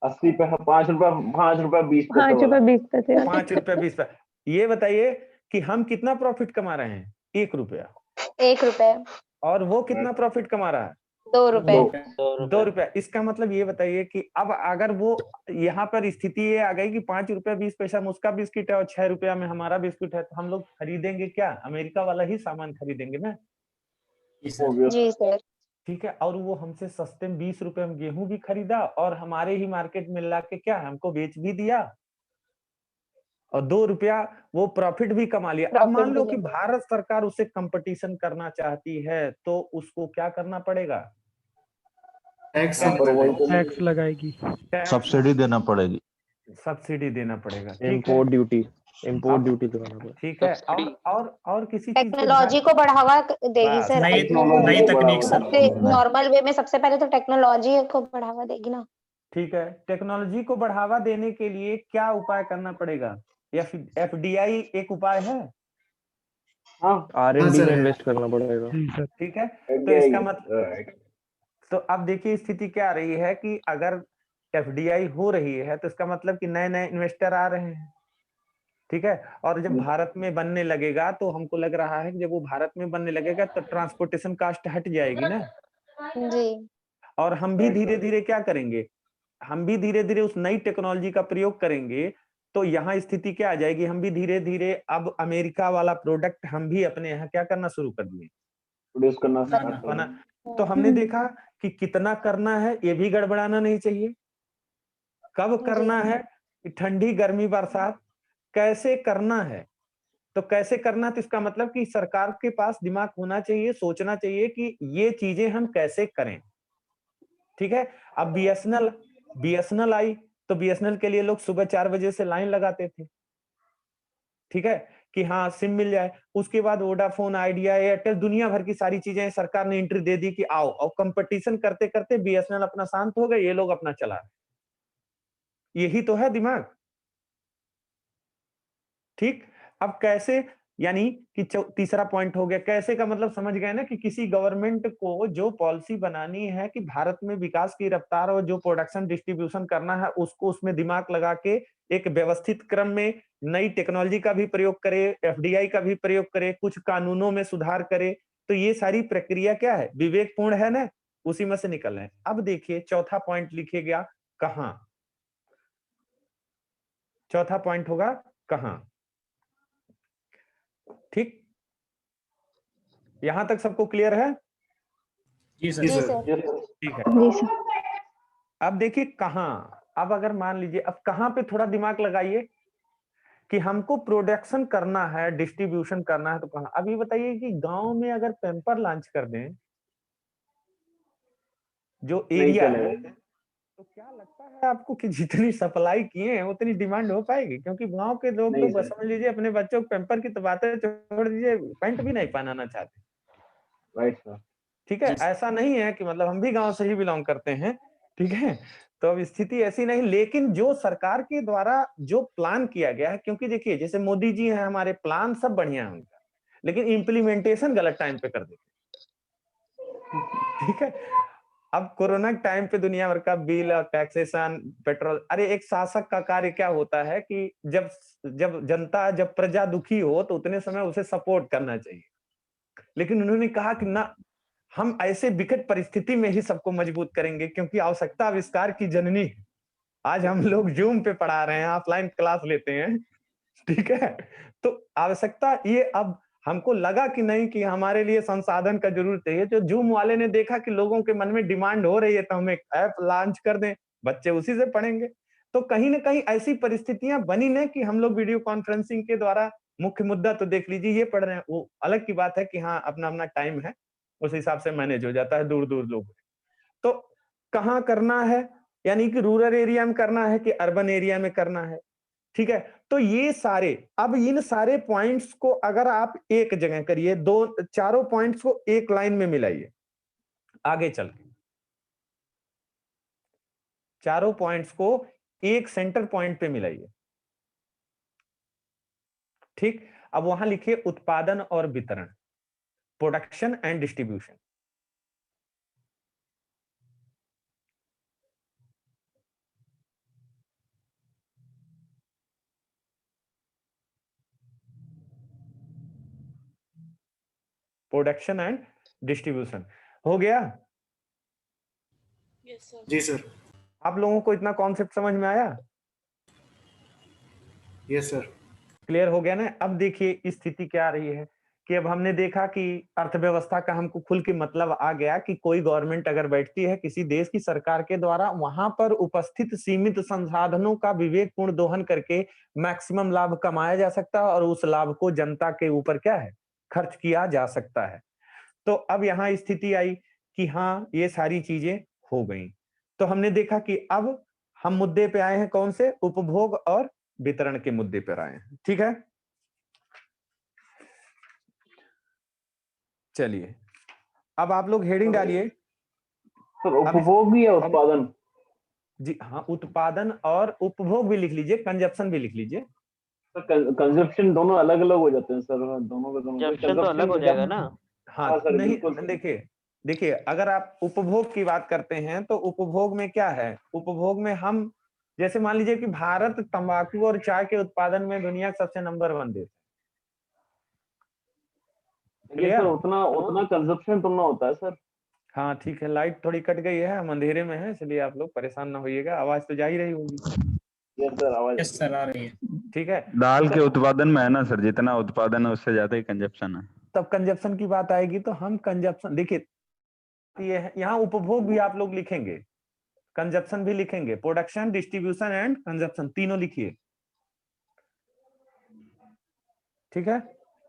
80 पैसा। 5 रुपया 20 पैसा 5 रुपए 20 पैसे। 5 रुपया 20 पैसा। ये बताइए कि हम कितना प्रॉफिट कमा रहे हैं? 1 रुपया। 1 रुपए। और वो कितना प्रॉफिट कमा रहा है? 2 रुपए। 2 रुपया। इसका मतलब ये बताइए कि अब अगर वो यहाँ पर स्थिति ये आ गई कि 5 रुपया 20 पैसा में उसका बिस्किट है और 6 रुपया में हमारा बिस्कुट है, तो हम लोग खरीदेंगे क्या? अमेरिका वाला ही सामान खरीदेंगे ना। जी सर। ठीक है, और वो हमसे सस्ते में 20 रुपए में गेहूं भी खरीदा और हमारे ही मार्केट में ला के क्या हमको बेच भी दिया। और 2 रुपया वो प्रॉफिट भी कमा लिया। अब Profit मान लो भी कि लेगा। भारत सरकार उससे कंपटीशन करना चाहती है तो उसको क्या करना पड़ेगा? टैक्स हाँ, पर वही तो टैक्स लगाएगी। टैक्स, सब्सिडी देना पड़ेगी। सब्सिडी देना पड़ेगा। ठीक है, इम्पोर्ट ड्यूटी लगाना पड़ेगा। ठीक है। सब्सिडी। और किसी चीज पे टेक्नोलॉजी को बढ़ावा देगी बस, सर। नई आई थिंक नई तकनीक सर। सबसे नॉर्मल वे में सबसे पहले तो टेक्नोलॉजी को बढ़ावा देगी ना। ठीक है, टेक्नोलॉजी को बढ़ावा देने के लिए क्या उपाय करना पड़ेगा? एफडीआई एक उपाय है। हाँ R&D सर, में है। इन्वेस्ट करना पड़ेगा। जी सर। ठीक है, तो इसका मतलब, तो अब देखिए स्थिति क्या आ रही है कि अगर एफडीआई हो रही है तो इसका मतलब कि नए नए इन्वेस्टर आ रहे हैं। ठीक है, और जब भारत में बनने लगेगा तो हमको लग रहा है कि जब वो भारत में बनने लगेगा तो ट्रांसपोर्टेशन कास्ट हट जाएगी ना, जी। और हम भी धीरे धीरे क्या करेंगे, हम भी धीरे धीरे उस नई टेक्नोलॉजी का प्रयोग करेंगे। तो यहाँ स्थिति क्या आ जाएगी, हम भी धीरे धीरे अब अमेरिका वाला प्रोडक्ट हम भी अपने यहाँ क्या करना शुरू कर दिए, प्रोड्यूस करना स्टार्ट कर बना। देंगे। तो हमने देखा कि कितना करना है, ये भी गड़बड़ाना नहीं चाहिए। कब करना है, कि ठंडी गर्मी बरसात कैसे करना है। तो कैसे करना, तो इसका मतलब कि सरकार के पास दिमाग होना चाहिए, सोचना चाहिए कि ये चीजें हम कैसे करें। ठीक है, अब बीएसएनएल आई तो बीएसएनएल के लिए लोग सुबह 4 बजे से लाइन लगाते थे। ठीक है, कि हाँ सिम मिल जाए। उसके बाद वोडाफोन, आइडिया, एयरटेल, दुनिया भर की सारी चीजें सरकार ने एंट्री दे दी कि आओ, और कंपटीशन करते करते बीएसएनएल अपना शांत हो गए, ये लोग अपना चला रहे। यही तो है दिमाग। ठीक, अब कैसे, यानी कि तीसरा पॉइंट हो गया कैसे का मतलब समझ गए ना, कि किसी गवर्नमेंट को जो पॉलिसी बनानी है कि भारत में विकास की रफ्तार और जो प्रोडक्शन डिस्ट्रीब्यूशन करना है उसको उसमें दिमाग लगा के एक व्यवस्थित क्रम में नई टेक्नोलॉजी का भी प्रयोग करे, एफडीआई का भी प्रयोग करे, कुछ कानूनों में सुधार करे। तो ये सारी प्रक्रिया क्या है, विवेकपूर्ण है ना, उसी में से निकल रहे हैं। अब देखिए चौथा पॉइंट लिखे गया कहां, चौथा पॉइंट होगा कहां। ठीक, यहां तक सबको क्लियर है? जी सर। जी सर। ठीक है, जी सर। अब देखिए कहां। अब अगर मान लीजिए, अब कहां पे थोड़ा दिमाग लगाइए कि हमको प्रोडक्शन करना है, डिस्ट्रीब्यूशन करना है, तो कहां। अब ये बताइए कि गांव में अगर पेम्पर लॉन्च कर दें जो नहीं एरिया है, चलेगा। तो क्या लगता है आपको कि जितनी सप्लाई किए हैं उतनी डिमांड हो पाएगी? क्योंकि गांव के लोग तो नहीं बस सर। समझ लीजिए अपने बच्चों को पेम्पर की तो बातें छोड़ दीजिए, पैंट भी नहीं पहनाना चाहते। Right sir. ठीक है, जी सर। ऐसा नहीं है कि मतलब हम भी गांव से ही बिलोंग करते हैं। ठीक है, तो अब स्थिति ऐसी नहीं, लेकिन जो सरकार के द्वारा जो प्लान किया गया है, क्योंकि देखिए जैसे मोदी जी हैं, हमारे प्लान सब बढ़िया है उनका, लेकिन इम्प्लीमेंटेशन गलत टाइम पे कर देते। ठीक है, अब कोरोना के टाइम पे दुनिया भर का बिल और टैक्सेशन, पेट्रोल, अरे एक शासक का कार्य क्या होता है कि जब जब जनता, जब प्रजा दुखी हो तो उतने समय उसे सपोर्ट करना चाहिए। लेकिन उन्होंने कहा कि ना, हम ऐसे विकट परिस्थिति में ही सबको मजबूत करेंगे, क्योंकि आवश्यकता आविष्कार की जननी है। आज हम लोग जूम पे पढ़ा रहे हैं, ऑफलाइन क्लास लेते हैं। ठीक है, तो आवश्यकता ये, अब हमको लगा कि नहीं कि हमारे लिए संसाधन का जरूरत है। जो जूम वाले ने देखा कि लोगों के मन में डिमांड हो रही है तो हम एक ऐप लॉन्च कर दें, बच्चे उसी से पढ़ेंगे। तो कहीं ना कहीं ऐसी परिस्थितियां बनी ना कि हम लोग वीडियो कॉन्फ्रेंसिंग के द्वारा, मुख्य मुद्दा तो देख लीजिए ये पढ़ रहे हैं, वो अलग की बात है कि हाँ अपना अपना टाइम है, उस हिसाब से मैनेज हो जाता है, दूर दूर लोग। तो कहाँ करना है, यानी कि रूरल एरिया में करना है कि अर्बन एरिया में करना है। ठीक है, तो ये सारे, अब इन सारे पॉइंट्स को अगर आप एक जगह करिए, दो चारों पॉइंट्स को एक लाइन में मिलाइए, आगे चल के चारों पॉइंट्स को एक सेंटर पॉइंट पे मिलाइए। ठीक, अब वहां लिखिए उत्पादन और वितरण, production and distribution. Production and distribution हो गया। जी सर। आप लोगों को इतना कॉन्सेप्ट समझ में आया? Yes sir. क्लियर हो गया ना? अब देखिए स्थिति क्या आ रही है कि अब हमने देखा कि अर्थव्यवस्था का हमको खुल के मतलब आ गया कि कोई गवर्नमेंट अगर बैठती है किसी देश की सरकार के द्वारा, वहां पर उपस्थित सीमित संसाधनों का विवेकपूर्ण दोहन करके मैक्सिमम लाभ कमाया जा सकता है और उस लाभ को जनता के ऊपर क्या है, खर्च किया जा सकता है। तो अब यहाँ स्थिति आई कि हाँ ये सारी चीजें हो गई। तो हमने देखा कि अब हम मुद्दे पे आए हैं, कौन से, उपभोग और वितरण के मुद्दे पर आए हैं। ठीक है, चलिए अब आप लोग हेडिंग डालिए। सर उपभोग या उत्पादन? जी हाँ, उत्पादन और उपभोग भी लिख लीजिए, कंजप्शन भी लिख लीजिए। सर कंजप्शन दोनों अलग अलग हो जाते हैं सर, दोनों का दोनों। कंजप्शन तो अलग हो जाएगा ना। हाँ सर, नहीं, बिल्कुल। देखिए अगर आप उपभोग की बात करते हैं तो उपभोग में क्या है, उपभोग में हम जैसे मान लीजिए कि भारत तंबाकू और चाय के उत्पादन में दुनिया का सबसे नंबर 1 देश है सर। उतना कंजप्शन तो ना होता है सर। हाँ ठीक है, लाइट थोड़ी कट गई है, हम अंधेरे में हैं, इसलिए आप लोग परेशान ना होइएगा, आवाज तो जा ही रही होगी। यस सर, आवाज यस सर आ रही है। ठीक है, दाल के उत्पादन में है ना सर, जितना उत्पादन है उससे ज्यादा ही कंजप्शन है। तब कंजप्शन की बात आएगी तो हम कंजप्शन, देखिए ये यहाँ उपभोग भी आप लोग लिखेंगे, कंजप्शन भी लिखेंगे, प्रोडक्शन, डिस्ट्रीब्यूशन एंड कंजप्शन तीनों लिखिए। ठीक है,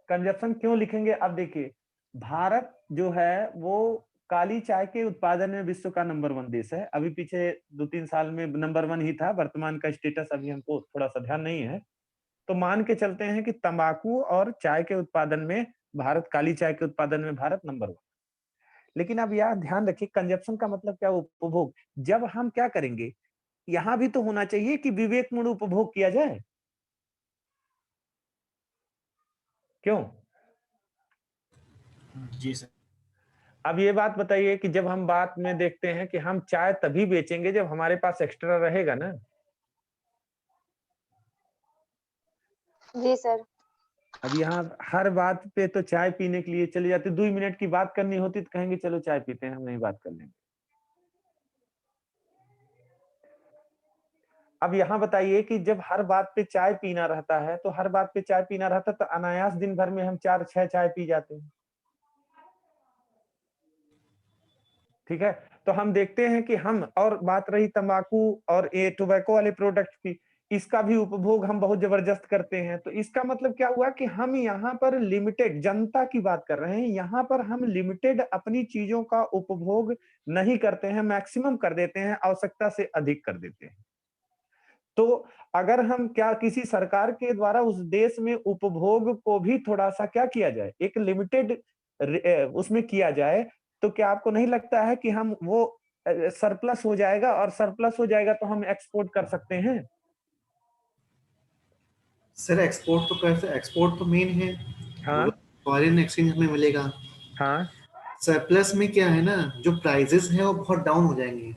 कंजप्शन क्यों लिखेंगे, अब देखिए भारत जो है वो काली चाय के उत्पादन में विश्व का नंबर 1 देश है। अभी पीछे 2-3 साल में नंबर 1 ही था, वर्तमान का स्टेटस अभी हमको थोड़ा सा ध्यान नहीं है। तो मान के चलते हैं कि तंबाकू और चाय के उत्पादन में भारत, काली चाय के उत्पादन में भारत नंबर 1। लेकिन अब यह ध्यान रखिए, कंजप्शन का मतलब क्या, उपभोग। जब हम क्या करेंगे, यहां भी तो होना चाहिए कि विवेकपूर्ण उपभोग किया जाए, क्यों? जी सर। अब ये बात बताइए कि जब हम बात में देखते हैं कि हम चाय तभी बेचेंगे जब हमारे पास एक्स्ट्रा रहेगा ना। जी सर। अब यहाँ हर बात पे तो चाय पीने के लिए चले जाते, 2 मिनट की बात करनी होती तो कहेंगे चलो चाय पीते हैं, हम नहीं बात कर लेंगे। अब यहाँ बताइए कि जब हर बात पे चाय पीना रहता है, तो हर बात पे चाय पीना रहता है तो अनायास दिन भर में हम 4-6 चाय पी जाते हैं। ठीक है, तो हम देखते हैं कि हम, और बात रही तंबाकू और ये टोबैको वाले प्रोडक्ट की, इसका भी उपभोग हम बहुत जबरदस्त करते हैं। तो इसका मतलब क्या हुआ कि हम यहाँ पर लिमिटेड, जनता की बात कर रहे हैं, यहाँ पर हम लिमिटेड अपनी चीजों का उपभोग नहीं करते हैं, मैक्सिमम कर देते हैं, आवश्यकता से अधिक कर देते हैं। तो अगर हम क्या किसी सरकार के द्वारा उस देश में उपभोग को भी थोड़ा सा क्या किया जाए, एक लिमिटेड उसमें किया जाए, तो क्या आपको नहीं लगता है कि हम वो सरप्लस हो जाएगा, और सरप्लस हो जाएगा तो हम एक्सपोर्ट कर सकते हैं। सर एक्सपोर्ट तो कैसे, एक्सपोर्ट तो मेन है। हाँ फॉरेन एक्सचेंज हमें मिलेगा। हाँ, सरप्लस में क्या है ना, जो प्राइजेस हैं वो बहुत डाउन हो जाएंगे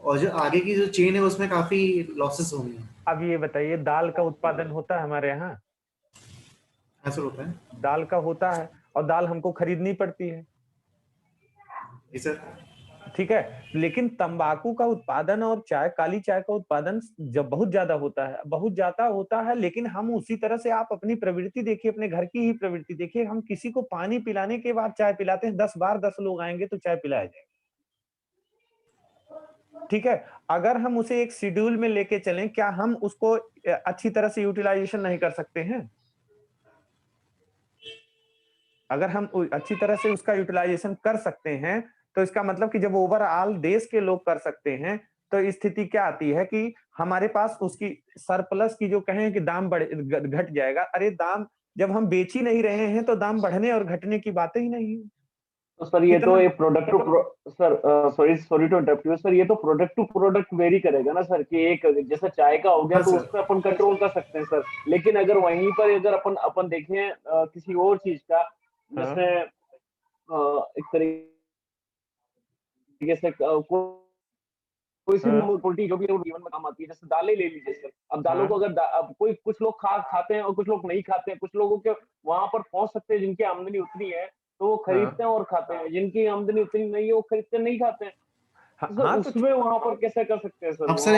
और जो आगे की जो चेन है उसमें काफी लॉसेस होंगे। अब ये बताइए, दाल का उत्पादन होता है हमारे यहाँ, ऐसा होता है। दाल का होता है, और दाल हमको खरीदनी पड़ती है। जी सर। ठीक है, लेकिन तंबाकू का उत्पादन और चाय, काली चाय का उत्पादन जब बहुत ज्यादा होता है, बहुत ज्यादा होता है, लेकिन हम उसी तरह से, आप अपनी प्रवृत्ति देखिए, अपने घर की ही प्रवृत्ति देखिए, हम किसी को पानी पिलाने के बाद चाय पिलाते हैं, 10 बार 10 लोग आएंगे तो चाय पिलाया जाएगा। ठीक है, अगर हम उसे एक शेड्यूल में लेके चलें, क्या हम उसको अच्छी तरह से यूटिलाइजेशन नहीं कर सकते हैं? अगर हम अच्छी तरह से उसका यूटिलाइजेशन कर सकते हैं, तो इसका मतलब कि जब ओवरऑल देश के लोग कर सकते हैं, तो स्थिति क्या आती है कि हमारे पास उसकी सरप्लस की, जो कहें कि दाम घट जाएगा। अरे दाम जब हम बेच ही नहीं रहे हैं तो दाम बढ़ने और घटने की बातें ही नहीं है। तो सर ये तो एक product too sir, sorry to interrupt you sir, ये तो प्रोडक्ट टू प्रोडक्ट वेरी करेगा ना सर, कि एक जैसे चाय का हो गया तो उस पर अपन कंट्रोल कर सकते हैं सर। लेकिन अगर वहीं पर अगर अपन देखें किसी और चीज का, जैसे एक तरीके से कोई सी भी क्वालिटी जो भी जीवन में काम आती है, जैसे दालें ले लीजिए सर। अब दालों को अगर अब कोई, कुछ लोग खाते हैं और कुछ लोग नहीं खाते हैं, कुछ लोगों के वहां पर पहुंच सकते हैं जिनकी आमदनी उतनी है तो वो खरीदते हैं और खाते हैं, जिनकी आमदनी उतनी नहीं है वो खरीदते नहीं खाते हैं। तो उसमें वहां पर कैसे कर सकते हैं सर? अब सर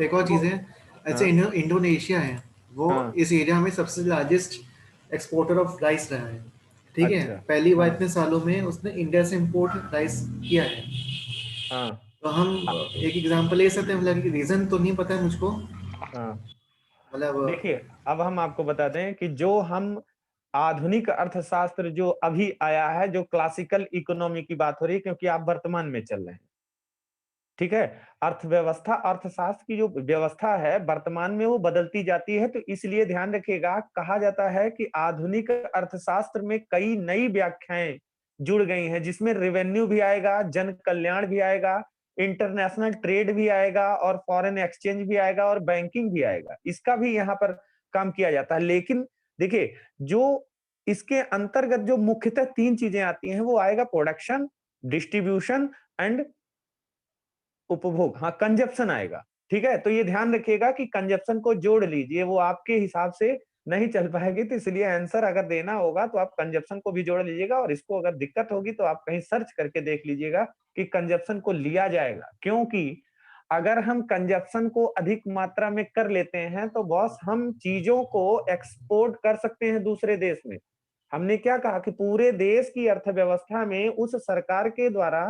एक और चीज है, ऐसे इंडोनेशिया है, वो इस एरिया में सबसे लार्जेस्ट एक्सपोर्टर ऑफ राइस रहा है, ठीक है। अच्छा, पहली बार हाँ, इतने सालों में उसने इंडिया से इंपोर्ट राइस किया है। हाँ, तो हम एक एग्जांपल ले सकते हैं, मतलब रीजन तो नहीं पता है मुझको, हाँ। मतलब देखिए, अब हम आपको बता दें कि जो हम आधुनिक अर्थशास्त्र जो अभी आया है, जो क्लासिकल इकोनॉमी की बात हो रही है, क्योंकि आप वर्तमान में चल रहे हैं, ठीक है। अर्थव्यवस्था, अर्थशास्त्र की जो व्यवस्था है वर्तमान में वो बदलती जाती है, तो इसलिए ध्यान रखिएगा, कहा जाता है कि आधुनिक अर्थशास्त्र में कई नई व्याख्याएं जुड़ गई हैं, जिसमें रेवेन्यू भी आएगा, जन कल्याण भी आएगा, इंटरनेशनल ट्रेड भी आएगा, और फॉरेन एक्सचेंज भी आएगा, और बैंकिंग भी आएगा। इसका भी यहाँ पर काम किया जाता है। लेकिन देखिए, जो इसके अंतर्गत जो मुख्यतः 3 चीजें आती हैं, वो आएगा प्रोडक्शन, डिस्ट्रीब्यूशन एंड उपभोग, हाँ, कंजप्शन आएगा, ठीक है। तो ये ध्यान रखिएगा कि कंजप्शन को जोड़ लीजिए, वो आपके हिसाब से नहीं चल पाएगी, तो इसलिए आंसर अगर देना होगा तो आप कंजप्शन को भी जोड़ लीजिएगा, और इसको अगर दिक्कत होगी तो आप कहीं सर्च करके देख लीजिएगा कि कंजप्शन को लिया जाएगा। क्योंकि अगर हम कंजप्शन को अधिक मात्रा में कर लेते हैं तो बॉस, हम चीजों को एक्सपोर्ट कर सकते हैं दूसरे देश में। हमने क्या कहा कि पूरे देश की अर्थव्यवस्था में उस सरकार के द्वारा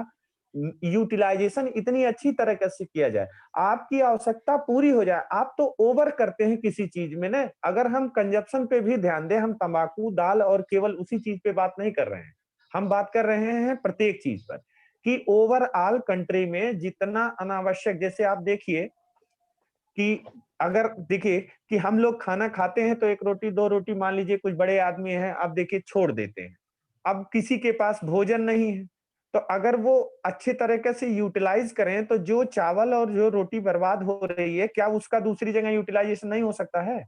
यूटिलाइजेशन इतनी अच्छी तरीके से किया जाए, आपकी आवश्यकता पूरी हो जाए। आप तो ओवर करते हैं किसी चीज में ना। अगर हम कंजप्शन पे भी ध्यान दें, हम तंबाकू, दाल और केवल उसी चीज पे बात नहीं कर रहे हैं, हम बात कर रहे हैं प्रत्येक चीज पर, कि ओवरऑल कंट्री में जितना अनावश्यक, जैसे आप देखिए कि अगर देखिए कि हम लोग खाना खाते हैं तो 1 रोटी 2 रोटी, मान लीजिए कुछ बड़े आदमी हैं, आप देखिए छोड़ देते हैं। अब किसी के पास भोजन नहीं है, तो अगर वो अच्छे तरीके से यूटिलाइज करें, तो जो चावल और जो रोटी बर्बाद हो रही है, क्या उसका दूसरी जगह यूटिलाइजेशन नहीं हो सकता है?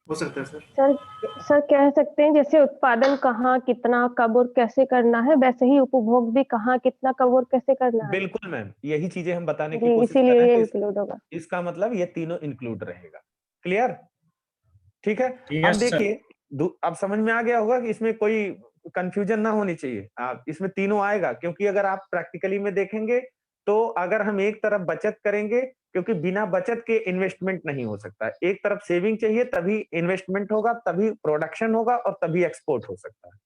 हो सकता है सर। सर कह सकते हैं जैसे उत्पादन कहाँ, कितना, कब और कैसे करना है, वैसे ही उपभोग भी कहाँ, कितना, कब और कैसे करना है। बिल्कुल मैम, यही चीजें हम बताने की जी, कोशिश कर इसीलिए रहे ये हैं। तो इंक्लूड होगा। इसका मतलब ये तीनों इंक्लूड रहेगा। क्लियर? ठीक है। अब यस सर। देखिए, अब समझ में आ गया होगा कि इसमें कोई कंफ्यूजन ना होनी चाहिए। आप इसमें तीनों आएगा, क्योंकि अगर आप प्रैक्टिकली में देखेंगे तो अगर हम एक तरफ बचत करेंगे, क्योंकि बिना बचत के इन्वेस्टमेंट नहीं हो सकता है, एक तरफ सेविंग चाहिए तभी इन्वेस्टमेंट होगा, तभी प्रोडक्शन होगा, और तभी एक्सपोर्ट हो सकता है,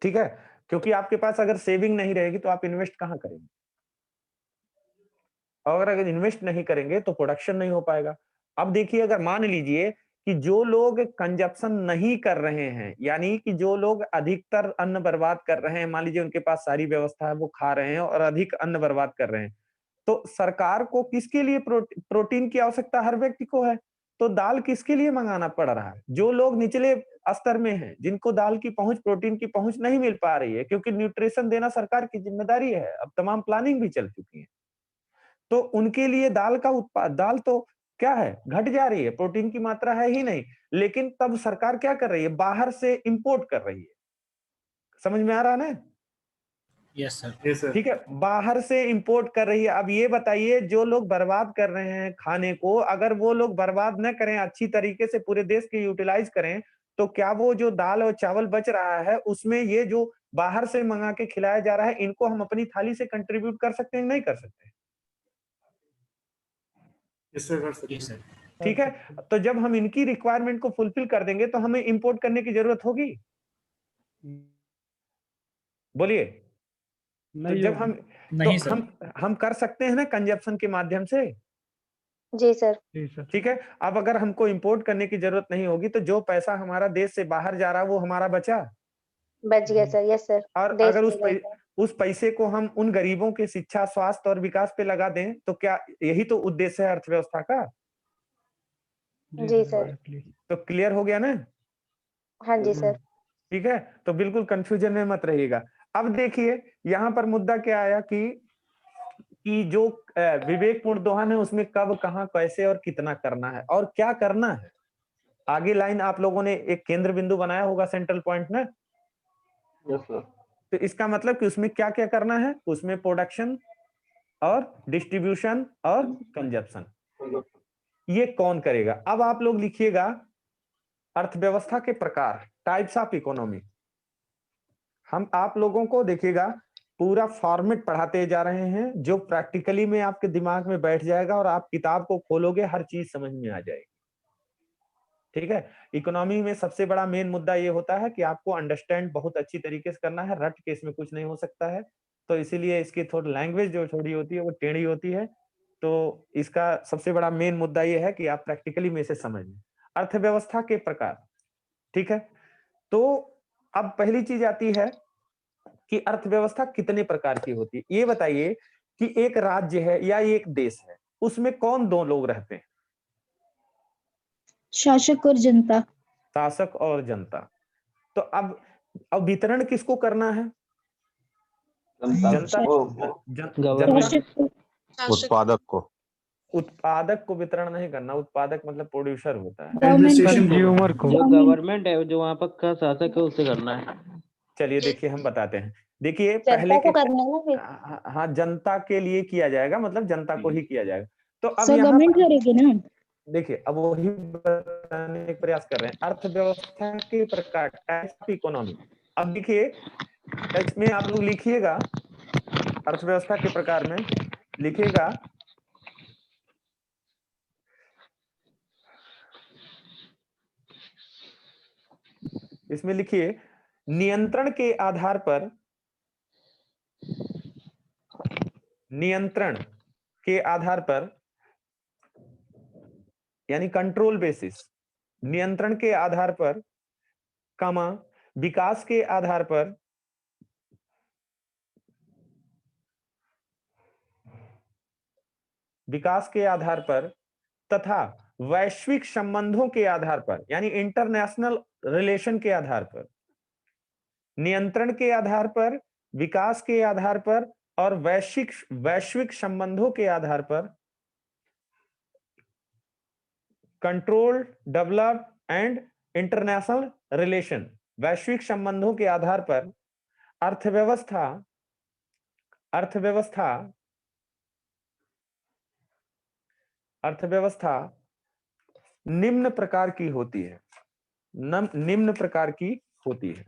ठीक है। क्योंकि आपके पास अगर सेविंग नहीं रहेगी तो आप इन्वेस्ट कहाँ करेंगे, और अगर इन्वेस्ट नहीं करेंगे तो प्रोडक्शन नहीं हो पाएगा। अब देखिए, अगर मान लीजिए कि जो लोग कंजप्शन नहीं कर रहे हैं, यानी कि जो लोग अधिकतर अन्न बर्बाद कर रहे हैं, मान लीजिए उनके पास सारी व्यवस्था है, वो खा रहे हैं और अधिक अन्न बर्बाद कर रहे हैं, तो सरकार को किसके लिए प्रोटीन की आवश्यकता हर व्यक्ति को है, तो दाल किसके लिए मंगाना पड़ रहा है? जो लोग निचले स्तर में हैं, जिनको दाल की पहुंच, प्रोटीन की पहुंच नहीं मिल पा रही है, क्योंकि न्यूट्रिशन देना सरकार की जिम्मेदारी है, अब तमाम प्लानिंग भी चल चुकी है, तो उनके लिए दाल का उत्पाद, दाल तो क्या है, घट जा रही है, प्रोटीन की मात्रा है ही नहीं, लेकिन तब सरकार क्या कर रही है, बाहर से इंपोर्ट कर रही है। समझ में आ रहा है ना? Yes sir. Yes sir. ठीक है, बाहर से इंपोर्ट कर रही है। अब ये बताइए, जो लोग बर्बाद कर रहे हैं खाने को, अगर वो लोग बर्बाद न करें, अच्छी तरीके से पूरे देश के यूटिलाइज करें, तो क्या वो जो दाल और चावल बच रहा है, उसमें ये जो बाहर से मंगा के खिलाया जा रहा है, इनको हम अपनी थाली से कंट्रीब्यूट कर सकते हैं, नहीं कर सकते? यस सर, कर सकते यस हैं। सर। ठीक है, तो जब हम इनकी रिक्वायरमेंट को फुलफिल कर देंगे तो हमें इंपोर्ट करने की जरूरत होगी? बोलिए। तो जब हम नहीं सर। हम कर सकते हैं ना कंजप्शन के माध्यम से, जी सर। ठीक है। अब अगर हमको इंपोर्ट करने की जरूरत नहीं होगी, तो जो पैसा हमारा देश से बाहर जा रहा है वो हमारा बचा, बच गया सर। Yes sir. और देश अगर में रहेगा। उस पैसे को हम उन गरीबों के शिक्षा, स्वास्थ्य और विकास पे लगा दें, तो क्या यही तो उद्देश्य है अर्थव्यवस्था का? जी सर। तो क्लियर हो गया ना? हाँ जी सर। ठीक है, तो बिल्कुल कंफ्यूजन में मत रहिएगा। अब देखिए, यहाँ पर मुद्दा क्या आया कि जो विवेकपूर्ण दोहन है, उसमें कब, कहां, कैसे और कितना करना है और क्या करना है। आगे लाइन आप लोगों ने एक केंद्र बिंदु बनाया होगा, सेंट्रल पॉइंट ना। Yes sir. तो इसका मतलब कि उसमें क्या क्या करना है, उसमें प्रोडक्शन और डिस्ट्रीब्यूशन और कंजप्शन, ये कौन करेगा? अब आप लोग लिखिएगा अर्थव्यवस्था के प्रकार, टाइप्स ऑफ इकोनॉमी। हम आप लोगों को देखिएगा पूरा फॉर्मेट पढ़ाते जा रहे हैं, जो प्रैक्टिकली में आपके दिमाग में बैठ जाएगा, और आप किताब को खोलोगे हर चीज समझ में आ जाएगी। ठीक है। इकोनॉमी में सबसे बड़ा मेन मुद्दा ये होता है कि आपको अंडरस्टैंड बहुत अच्छी तरीके से करना है, रट के इसमें कुछ नहीं हो सकता है। तो इसीलिए इसकी थोड़ी लैंग्वेज जो थोड़ी होती है वो टेढ़ी होती है। तो इसका सबसे बड़ा मेन मुद्दा ये है कि आप प्रैक्टिकली में इसे समझ लें। अर्थव्यवस्था के प्रकार, ठीक है। तो अब पहली चीज आती है कि अर्थव्यवस्था कितने प्रकार की होती है। ये बताइए कि एक राज्य है या एक देश है, उसमें कौन दो लोग रहते हैं? शासक और जनता। शासक और जनता। तो अब वितरण किसको करना है? जनता गवर्नमेंट। उत्पादक को। उत्पादक को वितरण नहीं करना। उत्पादक मतलब प्रोड्यूसर होता है। कंज्यूमर को। जो गवर्नमेंट है, जो वहाँ पर का शासक है, उसे करना है। चलिए देखिए हम बताते हैं। देखिए जनता पहले को के करना है ना फिर। हाँ जनता के लिए किया जाएगा, मतलब जनता को ही किया जाएगा। तो अब सर यहाँ गवर्नमेंट पर करेगी ना। देखिए अब वही बताने का प्रयास कर रहे हैं। अर्थव्यवस्था के प्रकार, टाइप्स ऑफ इकोनॉमी। अब देखिए इसमें आप लोग लिखिएगा, अर्थव्यवस्था के प्रकार में लिखिएगा इसमें लिखिए नियंत्रण के आधार पर, नियंत्रण के आधार पर यानी कंट्रोल बेसिस, नियंत्रण के आधार पर, कामा विकास के आधार पर, विकास के आधार पर तथा वैश्विक संबंधों के आधार पर यानी इंटरनेशनल रिलेशन के आधार पर, नियंत्रण के आधार पर, विकास के आधार पर और वैश्विक संबंधों के आधार पर, control, develop and international relation, वैश्विक संबंधों के आधार पर अर्थव्यवस्था निम्न प्रकार की होती है। निम्न प्रकार की होती है।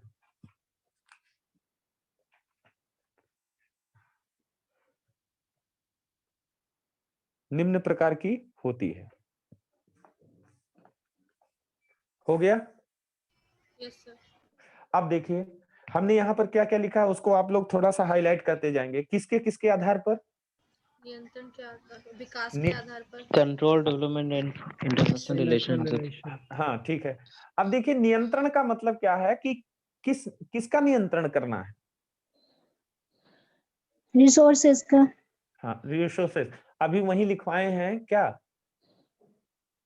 निम्न प्रकार की होती है। हो गया? Yes sir. अब देखिए हमने यहाँ पर क्या क्या लिखा है, उसको आप लोग थोड़ा सा हाईलाइट करते जाएंगे। किसके किसके आधार पर? नियंत्रण के आधार पर, विकास के आधार पर, control, development and international relationship. हाँ ठीक है। अब देखिए नियंत्रण का मतलब क्या है कि किसका नियंत्रण करना है? रिसोर्सेज का। हाँ रिसोर्सेज। अभी वही लिखवाए हैं क्या,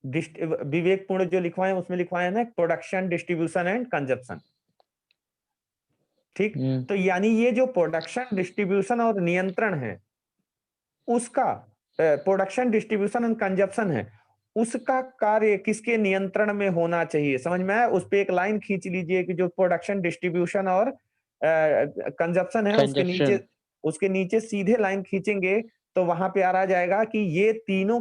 विवेकपूर्ण जो लिखवाए उसमें लिखवाए हैं ना, प्रोडक्शन, डिस्ट्रीब्यूशन एंड कंजप्शन। ठीक। तो यानी ये जो प्रोडक्शन, डिस्ट्रीब्यूशन और नियंत्रण है उसका, प्रोडक्शन, डिस्ट्रीब्यूशन एंड कंजप्शन है, उसका कार्य किसके नियंत्रण में होना चाहिए? समझ में आया? उस पे एक लाइन खींच लीजिए कि जो प्रोडक्शन, डिस्ट्रीब्यूशन और कंजप्शन है उसके नीचे सीधे लाइन खींचेंगे तो वहां पे आ जाएगा कि ये तीनों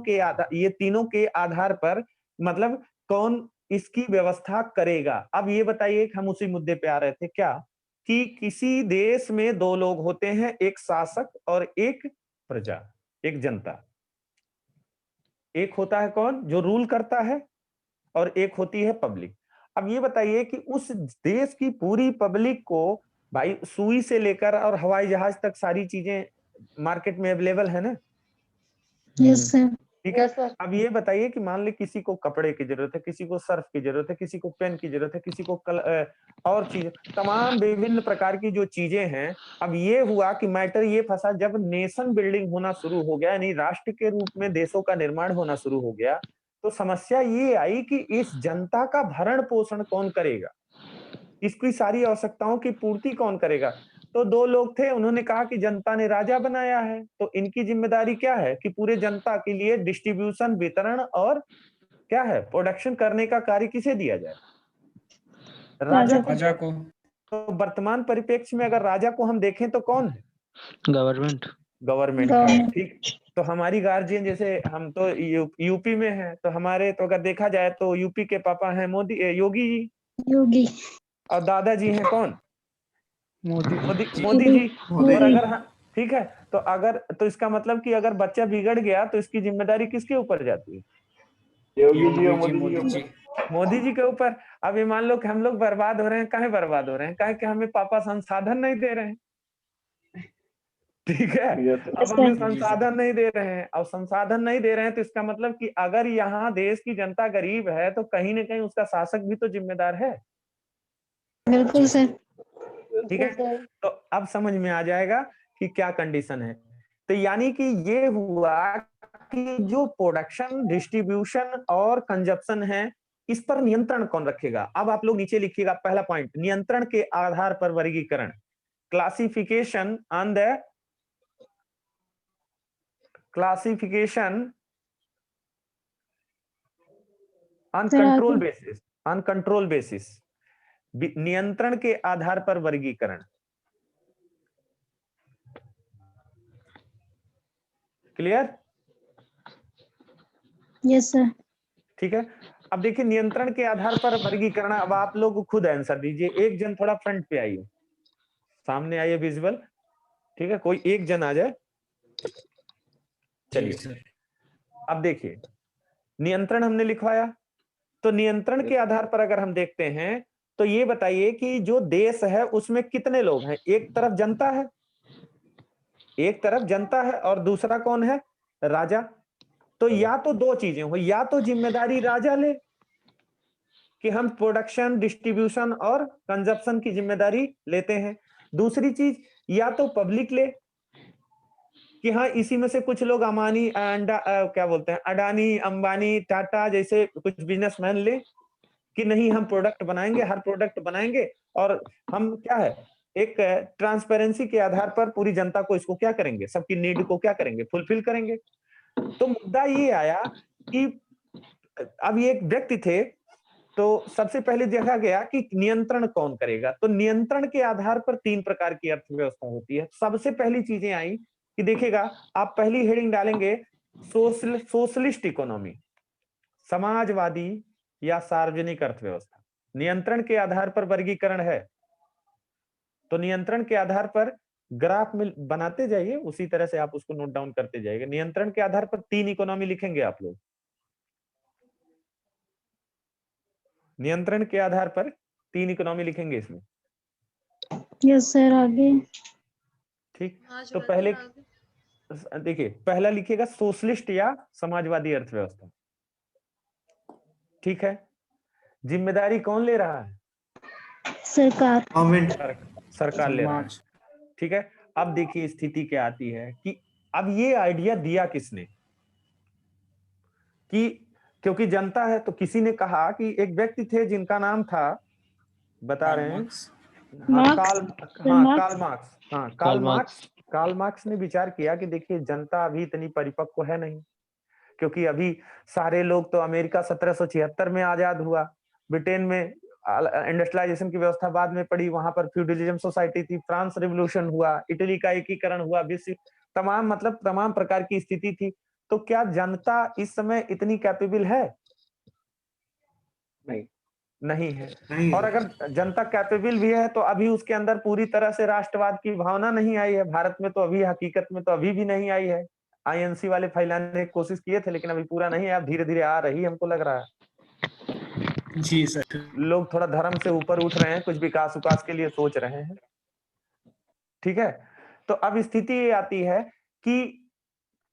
के आधार पर मतलब कौन इसकी व्यवस्था करेगा। अब ये बताइए, हम उसी मुद्दे पे आ रहे थे क्या, कि किसी देश में दो लोग होते हैं, एक शासक और एक प्रजा, एक जनता। एक होता है कौन, जो रूल करता है, और एक होती है पब्लिक। अब ये बताइए कि उस देश की पूरी पब्लिक को, भाई सुई से लेकर और हवाई जहाज तक सारी चीजें मार्केट में अवेलेबल है ना? Yes sir. ठीक है। अब ये बताइए कि मान ले किसी को कपड़े की जरूरत है, किसी को सर्फ की जरूरत है, किसी को पेन की जरूरत है, किसी को और चीज, तमाम विभिन्न प्रकार की जो चीजें हैं। अब ये हुआ कि मैटर ये फंसा, जब नेशन बिल्डिंग होना शुरू हो गया, यानी राष्ट्र के रूप में देशों का निर्माण होना शुरू हो गया, तो समस्या ये आई कि इस जनता का भरण पोषण कौन करेगा, इसकी सारी आवश्यकताओं की पूर्ति कौन करेगा? तो दो लोग थे, उन्होंने कहा कि जनता ने राजा बनाया है, तो इनकी जिम्मेदारी क्या है कि पूरे जनता के लिए डिस्ट्रीब्यूशन, वितरण और क्या है, प्रोडक्शन करने का कार्य किसे दिया जाए? राजा को। तो वर्तमान परिप्रेक्ष्य में अगर राजा को हम देखें तो कौन है? गवर्नमेंट है। ठीक। तो हमारी गार्जियन, जैसे हम तो यूपी में है, तो हमारे तो अगर देखा जाए तो यूपी के पापा हैं योगी जी, और दादाजी हैं कौन? मोदी जी। और अगर ठीक है, तो इसका मतलब कि अगर बच्चा बिगड़ गया तो इसकी जिम्मेदारी किसके ऊपर जाती है? योगी जी और मोदी जी। मोदी जी के ऊपर। अब ये मान लो कि हम लोग बर्बाद हो रहे हैं, काहे बर्बाद हो रहे हैं? काहे कि हमें पापा संसाधन नहीं दे रहे हैं। ठीक है, Yes, sir. अब हमें जी सर। संसाधन नहीं दे रहे हैं, अब संसाधन नहीं दे रहे हैं तो इसका मतलब कि अगर यहाँ देश की जनता गरीब है तो कहीं ना कहीं उसका शासक भी तो जिम्मेदार है। बिल्कुल सर। ठीक है, तो अब समझ में आ जाएगा कि क्या कंडीशन है। तो यानी कि ये हुआ कि जो प्रोडक्शन, डिस्ट्रीब्यूशन और कंजप्शन है, इस पर नियंत्रण कौन रखेगा? अब आप लोग नीचे लिखिएगा पहला पॉइंट, नियंत्रण के आधार पर वर्गीकरण, classification on the classification on sir control आगे। बेसिस, ऑन कंट्रोल बेसिस, नियंत्रण के आधार पर वर्गीकरण। क्लियर? Yes sir. ठीक है, अब देखिए नियंत्रण के आधार पर वर्गीकरण। अब आप लोग खुद आंसर दीजिए। एक जन थोड़ा फ्रंट पे आइए, सामने आइए विजुअल। ठीक है, कोई एक जन आ जाए। जी चलिए, सर। अब देखिए नियंत्रण हमने लिखवाया, तो नियंत्रण के आधार पर अगर हम देखते हैं तो ये बताइए कि जो देश है उसमें कितने लोग हैं? एक तरफ जनता है, एक तरफ जनता है और दूसरा कौन है? राजा। तो या तो दो चीजें हो, या तो जिम्मेदारी राजा ले कि हम प्रोडक्शन, डिस्ट्रीब्यूशन और कंजप्शन की जिम्मेदारी लेते हैं। दूसरी चीज, या तो पब्लिक ले कि हाँ इसी में से कुछ लोग क्या बोलते हैं, अडानी, अंबानी, टाटा जैसे कुछ बिजनेसमैन ले कि नहीं हम प्रोडक्ट बनाएंगे, हर प्रोडक्ट बनाएंगे और हम क्या है, एक ट्रांसपेरेंसी के आधार पर पूरी जनता को इसको क्या करेंगे, सबकी नीड को क्या करेंगे, फुलफिल करेंगे। तो मुद्दा ये आया कि अब ये एक व्यक्ति थे, तो सबसे पहले देखा गया कि नियंत्रण कौन करेगा। तो नियंत्रण के आधार पर तीन प्रकार की अर्थव्यवस्था होती है। सबसे पहली चीजें आई कि देखिएगा, आप पहली हेडिंग डालेंगे सोशलिस्ट इकोनॉमी, समाजवादी या सार्वजनिक अर्थव्यवस्था। नियंत्रण के आधार पर वर्गीकरण है, तो नियंत्रण के आधार पर ग्राफ में बनाते जाइए, उसी तरह से आप उसको नोट डाउन करते जाइए। नियंत्रण के आधार पर तीन इकोनॉमी लिखेंगे आप लोग। नियंत्रण के आधार पर तीन इकोनॉमी लिखेंगे इसमें। यस सर आगे। ठीक, तो समाजवादी पहले और आगे? देखिए पहला लिखिएगा सोशलिस्ट या समाजवादी अर्थव्यवस्था। ठीक है, जिम्मेदारी कौन ले रहा है? सरकार। गवर्नमेंट। सरकार ले रहा है। समाज। ठीक है, अब देखिए स्थिति क्या आती है कि अब ये आइडिया दिया किसने, कि क्योंकि जनता है तो किसी ने कहा कि एक व्यक्ति थे जिनका नाम था, बता रहे हैं, कार्ल मार्क्स ने विचार किया कि देखिए जनता अभी इतनी परिपक्व है नहीं, क्योंकि अभी सारे लोग तो, अमेरिका 1776 में आजाद हुआ, ब्रिटेन में इंडस्ट्रियलाइजेशन की व्यवस्था बाद में पड़ी, वहां पर फ्यूडलिज्म सोसाइटी थी, फ्रांस रिवॉल्यूशन हुआ, इटली का एकीकरण हुआ, विश्व तमाम प्रकार की स्थिति थी। तो क्या जनता इस समय इतनी कैपेबल है? नहीं है। और अगर जनता कैपेबल भी है तो अभी उसके अंदर पूरी तरह से राष्ट्रवाद की भावना नहीं आई है। भारत में तो अभी हकीकत में तो अभी भी नहीं आई है। आईएनसी वाले फैलाने की कोशिश किए थे लेकिन अभी पूरा नहीं है, अब धीरे धीरे आ रही, हमको लग रहा है। जी सर। लोग थोड़ा धर्म से ऊपर उठ रहे हैं, कुछ विकास के लिए सोच रहे हैं। ठीक है, तो अब स्थिति ये आती है कि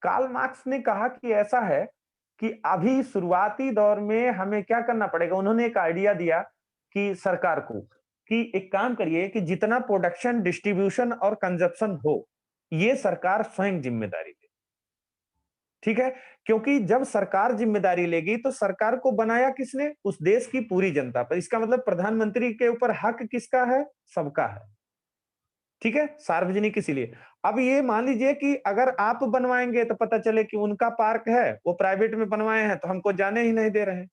कार्ल मार्क्स ने कहा कि ऐसा है कि अभी शुरुआती दौर में हमें क्या करना पड़ेगा। उन्होंने एक आइडिया दिया कि सरकार को, कि एक काम करिए कि जितना प्रोडक्शन, डिस्ट्रीब्यूशन और कंजप्शन हो, ये सरकार स्वयं जिम्मेदारी ले। ठीक है, क्योंकि जब सरकार जिम्मेदारी लेगी तो सरकार को बनाया किसने? उस देश की पूरी जनता पर। इसका मतलब प्रधानमंत्री के ऊपर हक किसका है? सबका है। ठीक है, सार्वजनिक इसीलिए। अब ये मान लीजिए कि अगर आप बनवाएंगे तो पता चले कि उनका पार्क है, वो प्राइवेट में बनवाए हैं तो हमको जाने ही नहीं दे रहे हैं।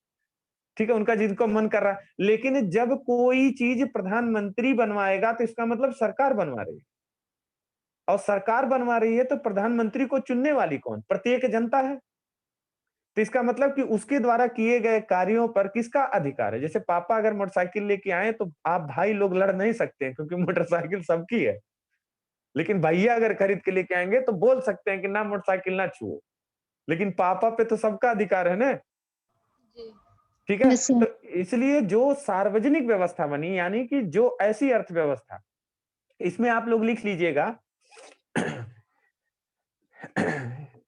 ठीक है, उनका जिनको मन कर रहा है। लेकिन जब कोई चीज प्रधानमंत्री बनवाएगा तो इसका मतलब सरकार बनवा रही है, और सरकार बनवा रही है तो प्रधानमंत्री को चुनने वाली कौन? प्रत्येक जनता है। तो इसका मतलब कि उसके द्वारा किए गए कार्यों पर किसका अधिकार है? जैसे पापा अगर मोटरसाइकिल लेके आए तो आप भाई लोग लड़ नहीं सकते क्योंकि मोटरसाइकिल सबकी है, लेकिन भैया अगर खरीद के लेके आएंगे तो बोल सकते हैं कि ना मोटरसाइकिल ना छुओ, लेकिन पापा पे तो सबका अधिकार है ना। जी। ठीक है। Yes, sir. तो इसलिए जो सार्वजनिक व्यवस्था बनी, यानी कि जो ऐसी अर्थव्यवस्था, इसमें आप लोग लिख लीजिएगा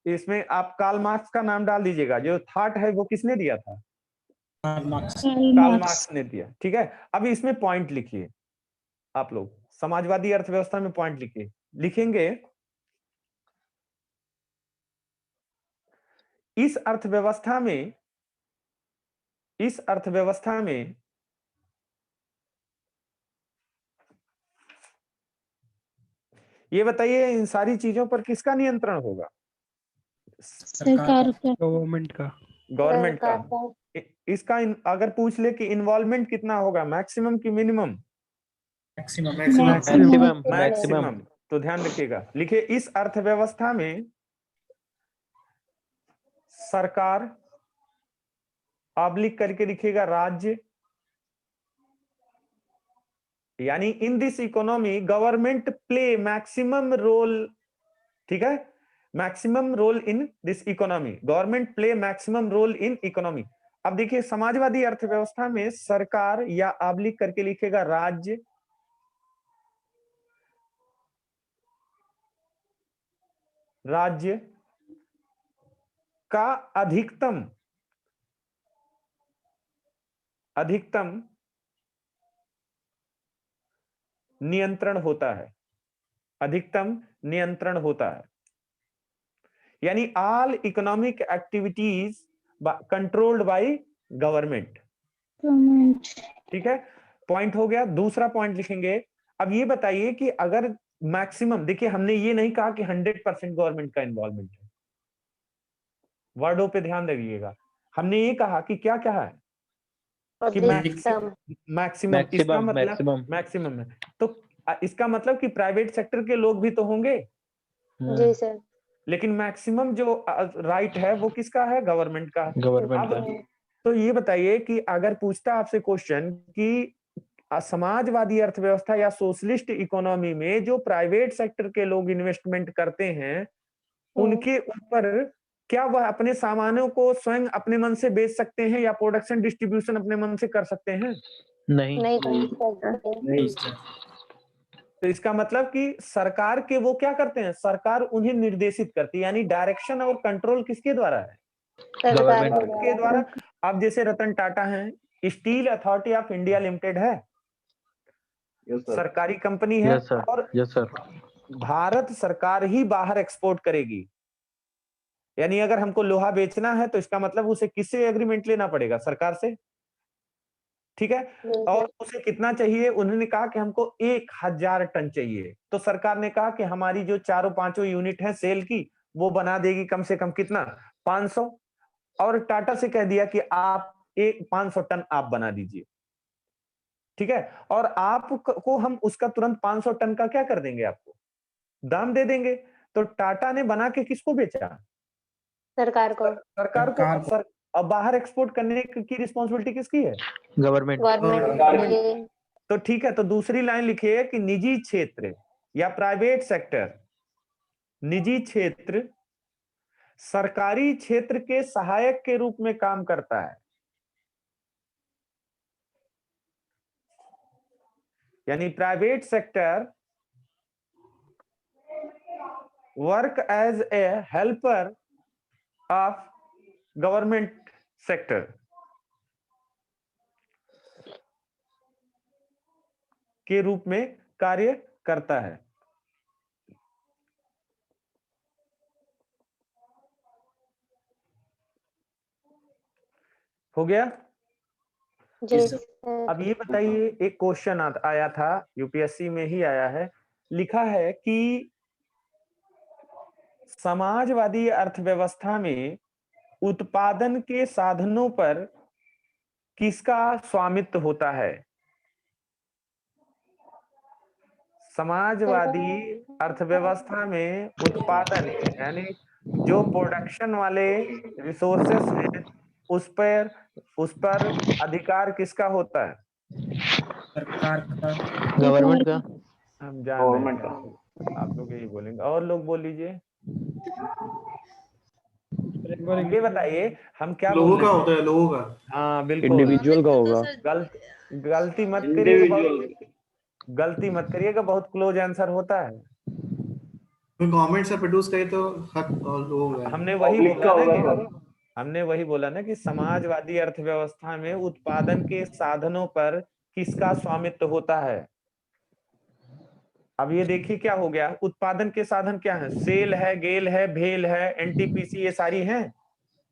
इसमें आप कार्ल मार्क्स का नाम डाल दीजिएगा। जो थॉट है वो किसने दिया था? Karl Marx. कार्ल मार्क्स ने दिया। ठीक है, अभी इसमें पॉइंट लिखिए आप लोग, समाजवादी अर्थव्यवस्था में पॉइंट लिखिए। लिखेंगे इस अर्थव्यवस्था में ये बताइए इन सारी चीजों पर किसका नियंत्रण होगा? सरकार का। गवर्नमेंट का। गवर्नमेंट का। इसका अगर पूछ ले कि इन्वॉल्वमेंट कितना होगा, मैक्सिमम की मिनिमम? मैक्सिमम। तो ध्यान रखिएगा, लिखिए इस अर्थव्यवस्था में सरकार, ऑब्लिक करके लिखिएगा राज्य, यानी in this economy government play maximum role. ठीक है, maximum role in this economy, government play maximum role in economy. अब देखिए समाजवादी अर्थव्यवस्था में सरकार या ऑब्लिक करके लिखेगा राज्य, राज्य का अधिकतम नियंत्रण होता है, अधिकतम नियंत्रण होता है, यानी all economic activities controlled by government. ठीक है, पॉइंट हो गया। दूसरा पॉइंट लिखेंगे, अब ये बताइए कि अगर मैक्सिमम, देखिए हमने ये नहीं कहा कि 100% गवर्नमेंट का इन्वॉल्वमेंट है, वर्डों पे ध्यान दीजिएगा। हमने ये कहा कि क्या क्या है कि मैक्सिमम। इसका मतलब मैक्सिमम है, तो इसका मतलब कि प्राइवेट सेक्टर के लोग भी तो होंगे। जी सर। लेकिन मैक्सिमम जो राइट है वो किसका है? गवर्नमेंट का। गवर्नमेंट का। तो ये बताइए कि अगर पूछता आपसे क्वेश्चन कि समाजवादी अर्थव्यवस्था या सोशलिस्ट इकोनॉमी में जो प्राइवेट सेक्टर के लोग इन्वेस्टमेंट करते हैं, उनके ऊपर क्या वह अपने सामानों को स्वयं अपने मन से बेच सकते हैं या प्रोडक्शन डिस्ट्रीब्यूशन अपने मन से कर सकते हैं? नहीं। नहीं सर। तो इसका मतलब कि सरकार के वो क्या करते हैं? सरकार उन्हें निर्देशित करती है, यानी डायरेक्शन और कंट्रोल किसके द्वारा है? गवर्नमेंट के द्वारा। अब जैसे रतन टाटा है, steel authority of India limited है, सरकारी कंपनी है। और भारत सरकार ही बाहर एक्सपोर्ट करेगी, यानी अगर हमको लोहा बेचना है तो इसका मतलब उसे किससे एग्रीमेंट लेना पड़ेगा? सरकार से। ठीक है, और उसे कितना चाहिए? उन्होंने कहा कि हमको 1000 टन चाहिए, तो सरकार ने कहा कि हमारी जो 4-5 यूनिट है सेल की, वो बना देगी कम से कम कितना? 500। और टाटा से कह दिया कि आप 500 टन आप बना दीजिए। ठीक है, और आपको हम उसका तुरंत 500 टन का क्या कर देंगे? आपको दाम दे देंगे। तो टाटा ने बना के किसको बेचा? सरकार को। सरकार को। अब बाहर एक्सपोर्ट करने की रिस्पॉन्सिबिलिटी किसकी है? गवर्नमेंट। तो ठीक है, तो दूसरी लाइन लिखिए कि निजी क्षेत्र या प्राइवेट सेक्टर, निजी क्षेत्र सरकारी क्षेत्र के सहायक के रूप में काम करता है, यानी private sector work as a helper of government sector. के रूप में कार्य करता है। हो गया? अब ये बताइए, एक क्वेश्चन आया था, यूपीएससी में ही आया है, लिखा है कि समाजवादी अर्थव्यवस्था में उत्पादन के साधनों पर किसका स्वामित्व होता है? समाजवादी अर्थव्यवस्था में उत्पादन, यानी जो प्रोडक्शन वाले रिसोर्सेस हैं, उस पर अधिकार किसका होता है? सरकार का। गवर्नमेंट का। हम जान रहे हैं, आप लोग यही बोलेंगे, और लोग बोल लीजिए। ये बताइए हम क्या लोगों बोल का रहे होता थे? है, लोगों का। हाँ बिल्कुल, इंडिविजुअल का होगा। गलती मत करिएगा, इंडिविजुअल गलती मत करिएगा, बहुत क्लोज आंसर होता है। गवर्नमेंट से प्रोड्यूस करे तो हक और लोगों का है। हमने वही पब्लिक का बोला ना होगा कि सर। हमने वही बोला ना कि समाजवादी अर्थव्यवस्था में उत्पादन के साधनों पर किसका स्वामित्व होता है। अब ये देखिए क्या हो गया, उत्पादन के साधन क्या है? सेल है, गेल है, भेल है, एनटीपीसी, ये सारी हैं।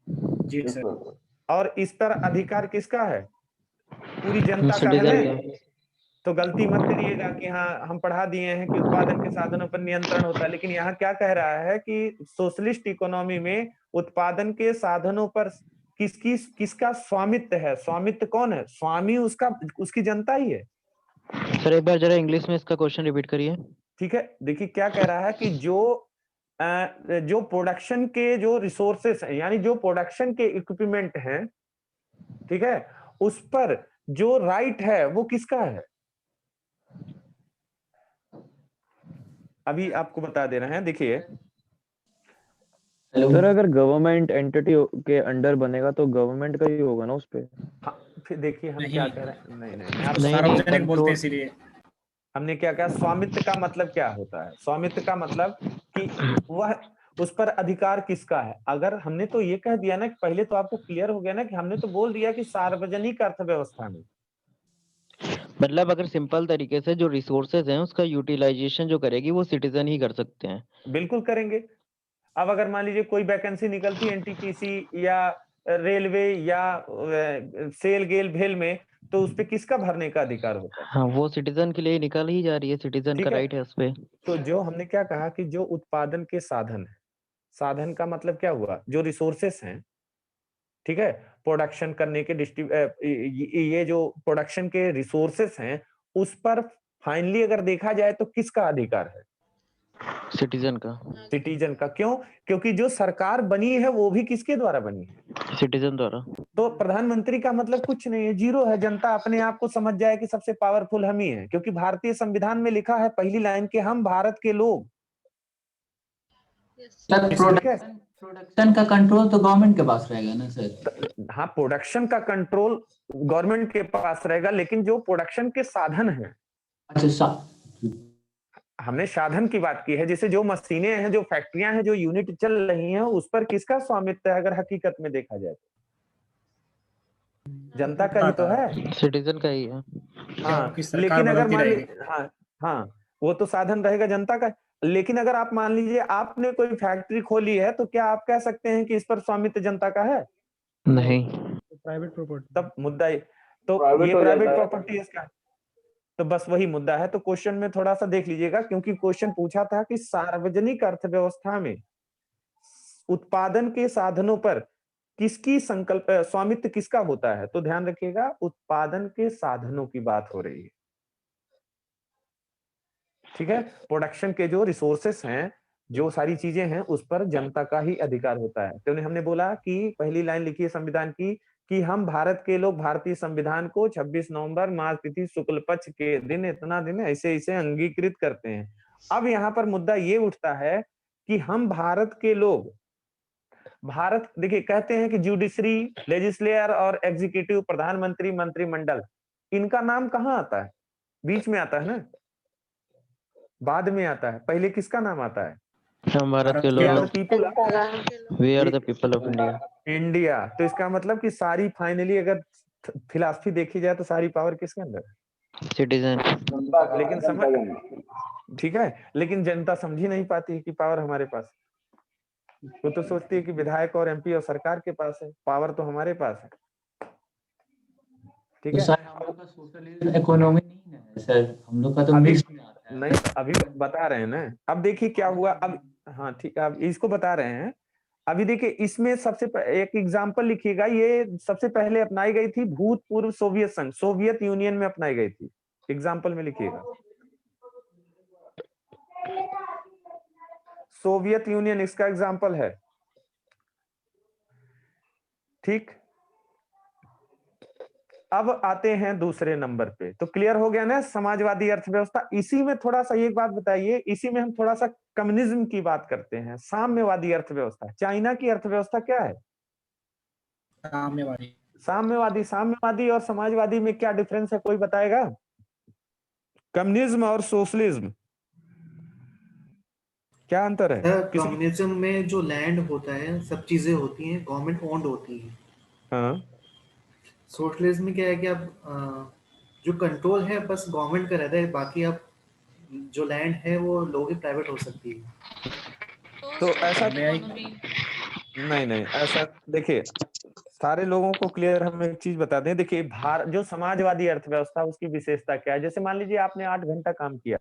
जी सर। और इस पर अधिकार किसका है? पूरी जनता का है सिटीजन ना। का। तो गलती मत करिएगा कि हाँ हम पढ़ा दिए हैं कि उत्पादन के साधनों पर नियंत्रण होता है, लेकिन यहाँ क्या कह रहा है कि सोशलिस्ट इकोनॉमी में उत्पादन के साधनों पर किसका स्वामित्व है? स्वामित्व कौन है? स्वामी उसकी जनता ही है। सर एक बार जरा इंग्लिश में इसका क्वेश्चन रिपीट करिए। ठीक है, देखिए क्या कह रहा है कि जो प्रोडक्शन के जो रिसोर्सेस हैं, यानी जो प्रोडक्शन के इक्विपमेंट हैं, ठीक है, उस पर जो राइट है वो किसका है? अभी आपको बता दे रहे हैं, देखिए। सर अगर गवर्नमेंट एंटिटी के अंडर बनेगा तो गवर्नमेंट का ही होगा ना उस पे। हाँ, फिर देखिए हम क्या कह रहे हैं, नहीं मैं आपको सार्वजनिक बोलते हैं इसीलिए। हमने क्या कहा, स्वामित्व का मतलब क्या होता है? स्वामित्व का मतलब कि वह उस पर अधिकार किसका है। अगर हमने तो ये कह दिया ना कि पहले तो आपको क्लियर हो गया ना कि हमने तो बोल दिया कि सार्वजनिक अर्थव्यवस्था में, मतलब अगर सिंपल तरीके से जो रिसोर्सेज हैं उसका यूटिलाइजेशन जो करेगी वो सिटीजन ही कर सकते हैं। बिल्कुल करेंगे। अब अगर मान लीजिए कोई वैकेंसी निकलती है एनटीपीसी या रेलवे या सेल गेल भेल में, तो उस पे किसका भरने का अधिकार होता है? हाँ वो सिटीजन के लिए निकाल ही जा रही है, सिटीजन ठीक का है। राइट है उस पे। तो जो हमने क्या कहा कि जो उत्पादन के साधन है, साधन का मतलब क्या हुआ? जो रिसोर्सेस हैं, ठीक है, प्रोडक्शन करने के ये जो प्रोडक्शन के रिसोर्सेस हैं, उस पर फाइनली अगर देखा जाए तो किसका अधिकार है? सिटीजन का। सिटीजन का। क्यों? क्योंकि जो सरकार बनी है वो भी किसके द्वारा बनी है? सिटीजन द्वारा। तो प्रधानमंत्री का मतलब कुछ नहीं है, जीरो है। जनता अपने आप को समझ जाए कि सबसे पावरफुल हम ही हैं, क्योंकि भारतीय संविधान में लिखा है पहली लाइन के हम भारत के लोग। प्रोडक्शन का कंट्रोल तो गवर्नमेंट के पास रहेगा ना सर। हाँ, प्रोडक्शन का कंट्रोल गवर्नमेंट के पास रहेगा, लेकिन जो प्रोडक्शन के साधन है, अच्छा हमने साधन की बात की है, जैसे जो मशीनें हैं, जो फैक्ट्रियां हैं, जो यूनिट चल रही हैं, उस पर किसका स्वामित्व है? अगर हकीकत में देखा जाए तो जनता का ही तो है, सिटीजन का ही है। हाँ। लेकिन अगर मान लीजिए, हाँ हाँ, वो तो साधन रहेगा जनता का। लेकिन अगर आप मान लीजिए आपने कोई फैक्ट्री खोली है, तो क्या आप कह सकते हैं कि इस पर स्वामित्व जनता का है? नहीं। Private property. तब मुद्दा तो Private ये हो प्राइवेट जाता है। प्रॉपर्टी है इसका। तो बस वही मुद्दा है। तो क्वेश्चन में थोड़ा सा देख लीजिएगा, क्योंकि क्वेश्चन पूछा था कि सार्वजनिक अर्थव्यवस्था में उत्पादन के साधनों पर किसकी संकल्प स्वामित्व किसका होता है? तो ध्यान रखिएगा, उत्पादन के साधनों की बात हो रही है, ठीक है। प्रोडक्शन के जो रिसोर्सेस हैं, जो सारी चीजें हैं, उस पर जनता का ही अधिकार होता है। तो हमने बोला कि पहली लाइन लिखी है संविधान की कि हम भारत के लोग भारतीय संविधान को 26 नवंबर मास तिथि शुक्ल पक्ष के दिन इतना दिन ऐसे ऐसे अंगीकृत करते हैं। अब यहाँ पर मुद्दा ये उठता है कि हम भारत के लोग, भारत देखिए कहते हैं कि जुडिशरी, लेजिस्लेयर और एग्जीक्यूटिव, प्रधानमंत्री, मंत्रिमंडल, इनका नाम कहाँ आता है? बीच में आता है ना, बाद में आता है। पहले किसका नाम आता है? हम भारत के लोग, people, we are the people of India. India. तो इसका मतलब कि सारी फाइनली अगर फिलॉसफी देखी जाए तो सारी पावर किसके अंदर है? सिटीजन। लेकिन समझ, ठीक है, लेकिन जनता समझ ही नहीं पाती है कि पावर हमारे पास है। वो तो सोचती है कि विधायक और एमपी और सरकार के पास है, पावर तो हमारे पास है, ठीक है। सर हम लोग का सोशलिस्ट इकोनॉमी नहीं है सर, हम लोग का तो अभी मिक्स में आता है। नहीं, अभी बता रहे हैं ना। अब देखिए क्या हुआ अब, हाँ ठीक है, अब इसको बता रहे हैं। अभी देखिए इसमें सबसे एक एग्जांपल लिखिएगा, ये सबसे पहले अपनाई गई थी भूतपूर्व सोवियत संघ, सोवियत यूनियन में अपनाई गई थी। एग्जांपल में लिखिएगा, सोवियत यूनियन इसका एग्जांपल है, ठीक। अब आते हैं दूसरे नंबर पे। तो क्लियर हो गया ना समाजवादी अर्थव्यवस्था। इसी में थोड़ा सा एक बात बताइए, इसी में हम थोड़ा सा कम्युनिज्म की बात करते हैं, साम्यवादी अर्थव्यवस्था। चाइना की अर्थव्यवस्था क्या है? साम्यवादी। साम्यवादी। साम्यवादी और समाजवादी में क्या डिफरेंस है, कोई बताएगा? कम्युनिज्म और सोशलिज्म क्या अंतर है? किसी कम्युनिज्म में जो लैंड होता है, सब चीजें होती हैं, गवर्नमेंट ओन्ड होती है। हाँ, सोशलिज्म में क्या है कि आप जो कंट्रोल है बस गवर्नमेंट का रहता है, बाकी आप जो लैंड है वो लोगों की प्राइवेट हो सकती है। तो ऐसा इकोनॉमी। नहीं नहीं, ऐसा देखिए, सारे लोगों को क्लियर हम एक चीज बता दें। देखिए, जो समाजवादी अर्थव्यवस्था, उसकी विशेषता क्या है? जैसे मान लीजिए आपने 8 घंटा काम किया,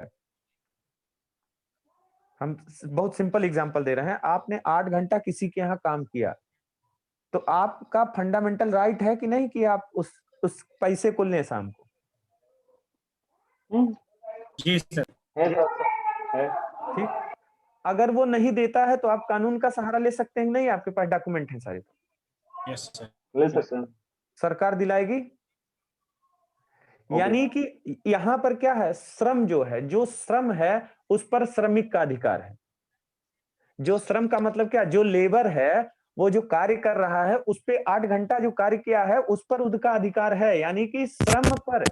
हम बहुत सिंपल एग्जांपल दे रहे हैं, आपने 8 घंटा किसी के यहाँ काम किया, तो आपका फंडामेंटल राइट है कि नहीं कि आप उस पैसे को लें शाम को? जी सर। है। ठीक। अगर वो नहीं देता है तो आप कानून का सहारा ले सकते हैं कि नहीं? आपके पास डॉक्यूमेंट है सारे? Yes sir. ले सकते हैं। सरकार दिलाएगी। यानी कि यहाँ पर क्या है, श्रम जो है, जो श्रम है उस पर श्रमिक का अधिकार है। जो श्रम का मतलब क्या, जो लेबर है वो जो कार्य कर रहा है उस पे 8 घंटा जो कार्य किया है उस पर उसका अधिकार है। यानी कि श्रम पर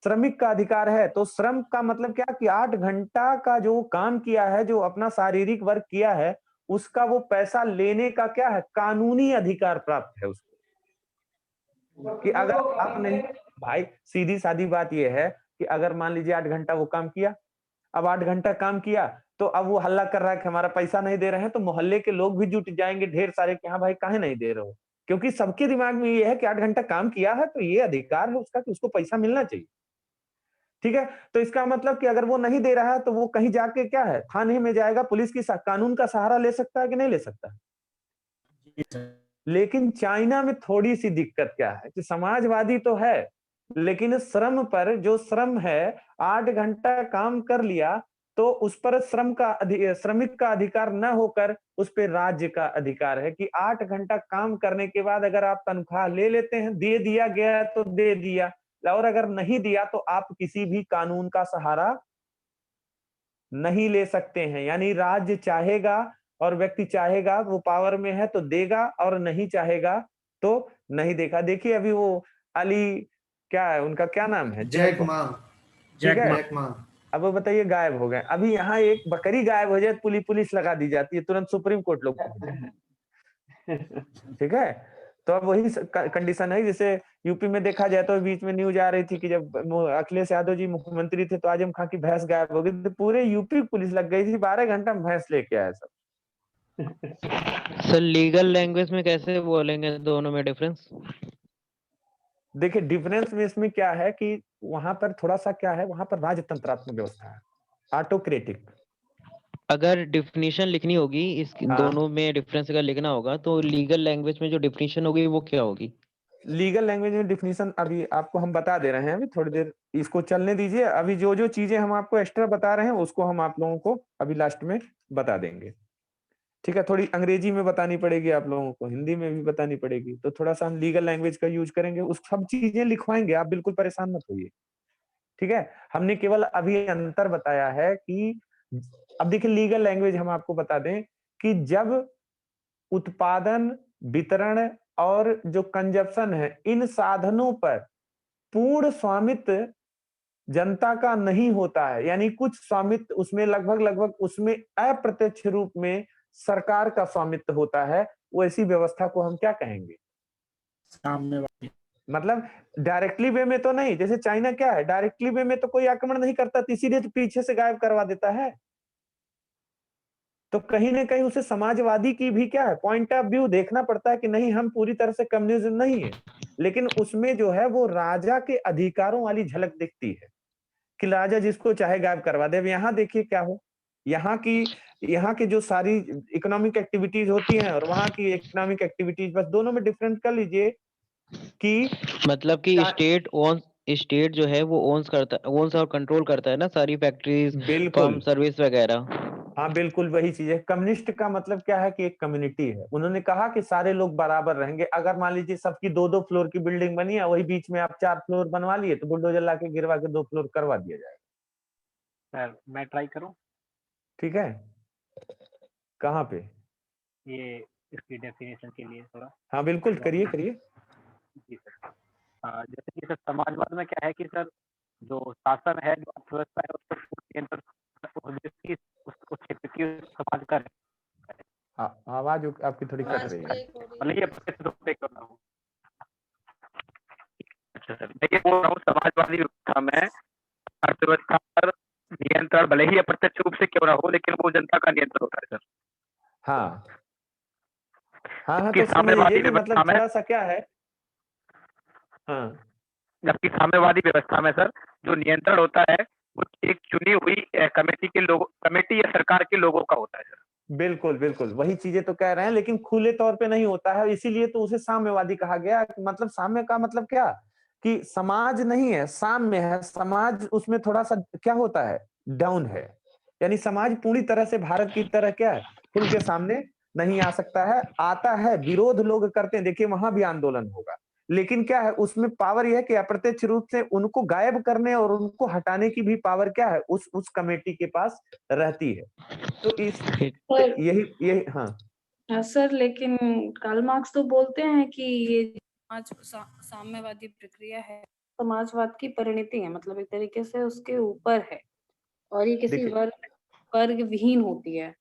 श्रमिक का अधिकार है। तो श्रम का मतलब क्या कि 8 घंटा का जो काम किया है, जो अपना शारीरिक वर्क किया है, उसका वो पैसा लेने का क्या है, कानूनी अधिकार प्राप्त है उसको। कि अगर आप नहीं, भाई सीधी सादी बात यह है कि अगर मान लीजिए 8 घंटा वो काम किया, अब 8 घंटा काम किया तो अब वो हल्ला कर रहा है कि हमारा पैसा नहीं दे रहे हैं, तो मोहल्ले के लोग भी जुट जाएंगे ढेर सारे कि हाँ भाई काहे नहीं दे रहे हो, क्योंकि सबके दिमाग में ये है कि 8 घंटा काम किया है तो ये अधिकार है उसका कि उसको पैसा मिलना चाहिए। ठीक है, तो इसका मतलब कि अगर वो नहीं दे रहा है तो वो कहीं जाके क्या है, थाने में जाएगा, पुलिस की कानून का सहारा ले सकता है कि नहीं ले सकता? लेकिन चाइना में थोड़ी सी दिक्कत क्या है कि समाजवादी तो है, लेकिन श्रम पर, जो श्रम है, 8 घंटा काम कर लिया तो उस पर श्रमिक का अधिकार न होकर उस पर राज्य का अधिकार है कि 8 घंटा काम करने के बाद अगर आप तनख्वाह ले लेते हैं, दे दिया गया तो दे दिया, और अगर नहीं दिया तो आप किसी भी कानून का सहारा नहीं ले सकते हैं। यानी राज्य चाहेगा और व्यक्ति चाहेगा, वो पावर में है तो देगा, और नहीं चाहेगा तो नहीं देगा। देखिए अभी वो अली, क्या है उनका, क्या नाम है, जैक मा। ठीक है, जैक मा। अब वो बताइए गायब हो गए। अभी यहाँ एक बकरी गायब हो जाए, पुलिस लगा दी जाती है, तुरंत सुप्रीम कोर्ट लोग पहुंच जाए। ठीक है, तो अब वही कंडीशन है। जैसे यूपी में देखा जाए तो बीच में न्यूज आ रही थी कि जब अखिलेश यादव जी मुख्यमंत्री थे तो आजम खां की भैंस गायब हो गई, तो पूरे यूपी पुलिस लग गई थी, 12 घंटा में भैंस लेके आया सब। सर लीगल लैंग्वेज में कैसे बोलेंगे, दोनों में डिफरेंस? देखिए डिफरेंस में इसमें क्या है कि वहां पर थोड़ा सा क्या है, वहां पर राजतंत्रात्मक व्यवस्था है, ऑटोक्रेटिक। अगर डिफिनीशन लिखनी होगी इस हाँ। दोनों में डिफरेंस अगर लिखना होगा तो लीगल लैंग्वेज में जो डिफिनीशन होगी वो क्या होगी? लीगल लैंग्वेज में डिफिनीशन अभी आपको हम बता दे रहे हैं, अभी थोड़ी देर इसको चलने दीजिए। अभी जो जो चीजें हम आपको एक्स्ट्रा बता रहे हैं उसको हम आप लोगों को अभी लास्ट में बता देंगे। ठीक है, थोड़ी अंग्रेजी में बतानी पड़ेगी आप लोगों को, हिंदी में भी बतानी पड़ेगी, तो थोड़ा सा हम लीगल लैंग्वेज का यूज करेंगे, उस सब चीजें लिखवाएंगे, आप बिल्कुल परेशान मत होइए। ठीक है, हमने केवल अभी अंतर बताया है कि अब देखिए लीगल लैंग्वेज हम आपको बता दें कि जब उत्पादन, वितरण और जो कंजप्शन है, इन साधनों पर पूर्ण स्वामित्व जनता का नहीं होता है, यानी कुछ स्वामित्व उसमें लगभग उसमें अप्रत्यक्ष रूप में सरकार का स्वामित्व होता है, वैसी व्यवस्था को हम क्या कहेंगे? साम्यवादी। मतलब डायरेक्टली वे में तो नहीं, जैसे चाइना क्या है, डायरेक्टली वे में तो कोई आक्रमण नहीं करता, इसीलिए तो पीछे से गायब करवा देता है। तो कहीं ना कहीं उसे समाजवादी की भी क्या है, पॉइंट ऑफ व्यू देखना पड़ता है कि नहीं हम पूरी तरह से कम्युनिज्म नहीं है, लेकिन उसमें जो है वो राजा के अधिकारों वाली झलक दिखती है कि राजा जिसको चाहे गायब करवा दे। यहाँ देखिए क्या हो, यहाँ की जो सारी इकोनॉमिक एक्टिविटीज होती हैं और वहां की इकोनॉमिक एक्टिविटीज, बस दोनों में डिफरेंस कर लीजिए कि मतलब कि स्टेट जो है वो ओन्स और कंट्रोल करता है ना सारी फैक्ट्रीज, फर्म, सर्विस वगैरह। हाँ बिल्कुल वही चीज है। कम्युनिस्ट का मतलब क्या है कि एक कम्युनिटी है, उन्होंने कहा कि सारे लोग बराबर रहेंगे। अगर मान लीजिए सबकी 2-2 फ्लोर की बिल्डिंग बनी है, वही बीच में आप 4 फ्लोर बनवा लिए, तो बुलडोजर लाके गिरवा के 2 फ्लोर करवा दिया जाएगा। सर मैं ट्राई करूं? ठीक है, कहाँ पे? ये इसकी डेफिनेशन के लिए थोड़ा। हाँ बिल्कुल, करिए करिए। जी सर। जैसे कि सर समाजवाद में क्या है कि सर जो शासन है, जो अर्थव्यवस्था है, उसको पूर्ण नियंत्रण उस देश की, उस क्षेत्र की, उस समाज का आवाज आपकी थोड़ी कट आवाज रही है। ब्रेक हो रही भले ही अप्रत्यक्ष रूप से क्यों ना हो। अच्छा सर, मैं ये बोल रहा हूँ समाजवादी व्यवस्था में अर्थव्यवस्था पर नियंत्रण भले ही अप्रत्यक्ष रूप से क्यों ना हो, लेकिन वो जनता का नियंत्रण होता है सर। हाँ हाँ हाँ, जबकि तो समझ साम्यवादी लीजिए कि व्यवस्था मतलब में थोड़ा सा क्या है। हाँ जबकि साम्यवादी व्यवस्था में सर जो नियंत्रण होता है वो एक चुनी हुई कमेटी के लोगों, कमेटी या सरकार के लोगों का होता है सर। बिल्कुल बिल्कुल, वही चीजें तो कह रहे हैं, लेकिन खुले तौर पे नहीं होता है, इसीलिए तो उसे साम्यवादी कहा गया। मतलब साम्य का मतलब क्या, कि समाज नहीं है, साम्य है। समाज उसमें थोड़ा सा क्या होता है, डाउन है। यानी समाज पूरी तरह से भारत की तरह क्या है, खुल के सामने नहीं आ सकता है। आता है, विरोध लोग करते हैं, देखिए वहां भी आंदोलन होगा, लेकिन क्या है उसमें पावर यह है कि अप्रत्यक्ष रूप से उनको गायब करने और उनको हटाने की भी पावर क्या है उस कमेटी के पास रहती है। तो इस सर यही यही हाँ सर, लेकिन कार्ल मार्क्स तो बोलते हैं कि ये साम्यवादी प्रक्रिया है, समाजवाद की परिणति है, मतलब एक तरीके से उसके ऊपर है और ये किसी देखिए, वर्ग विहीन होती है।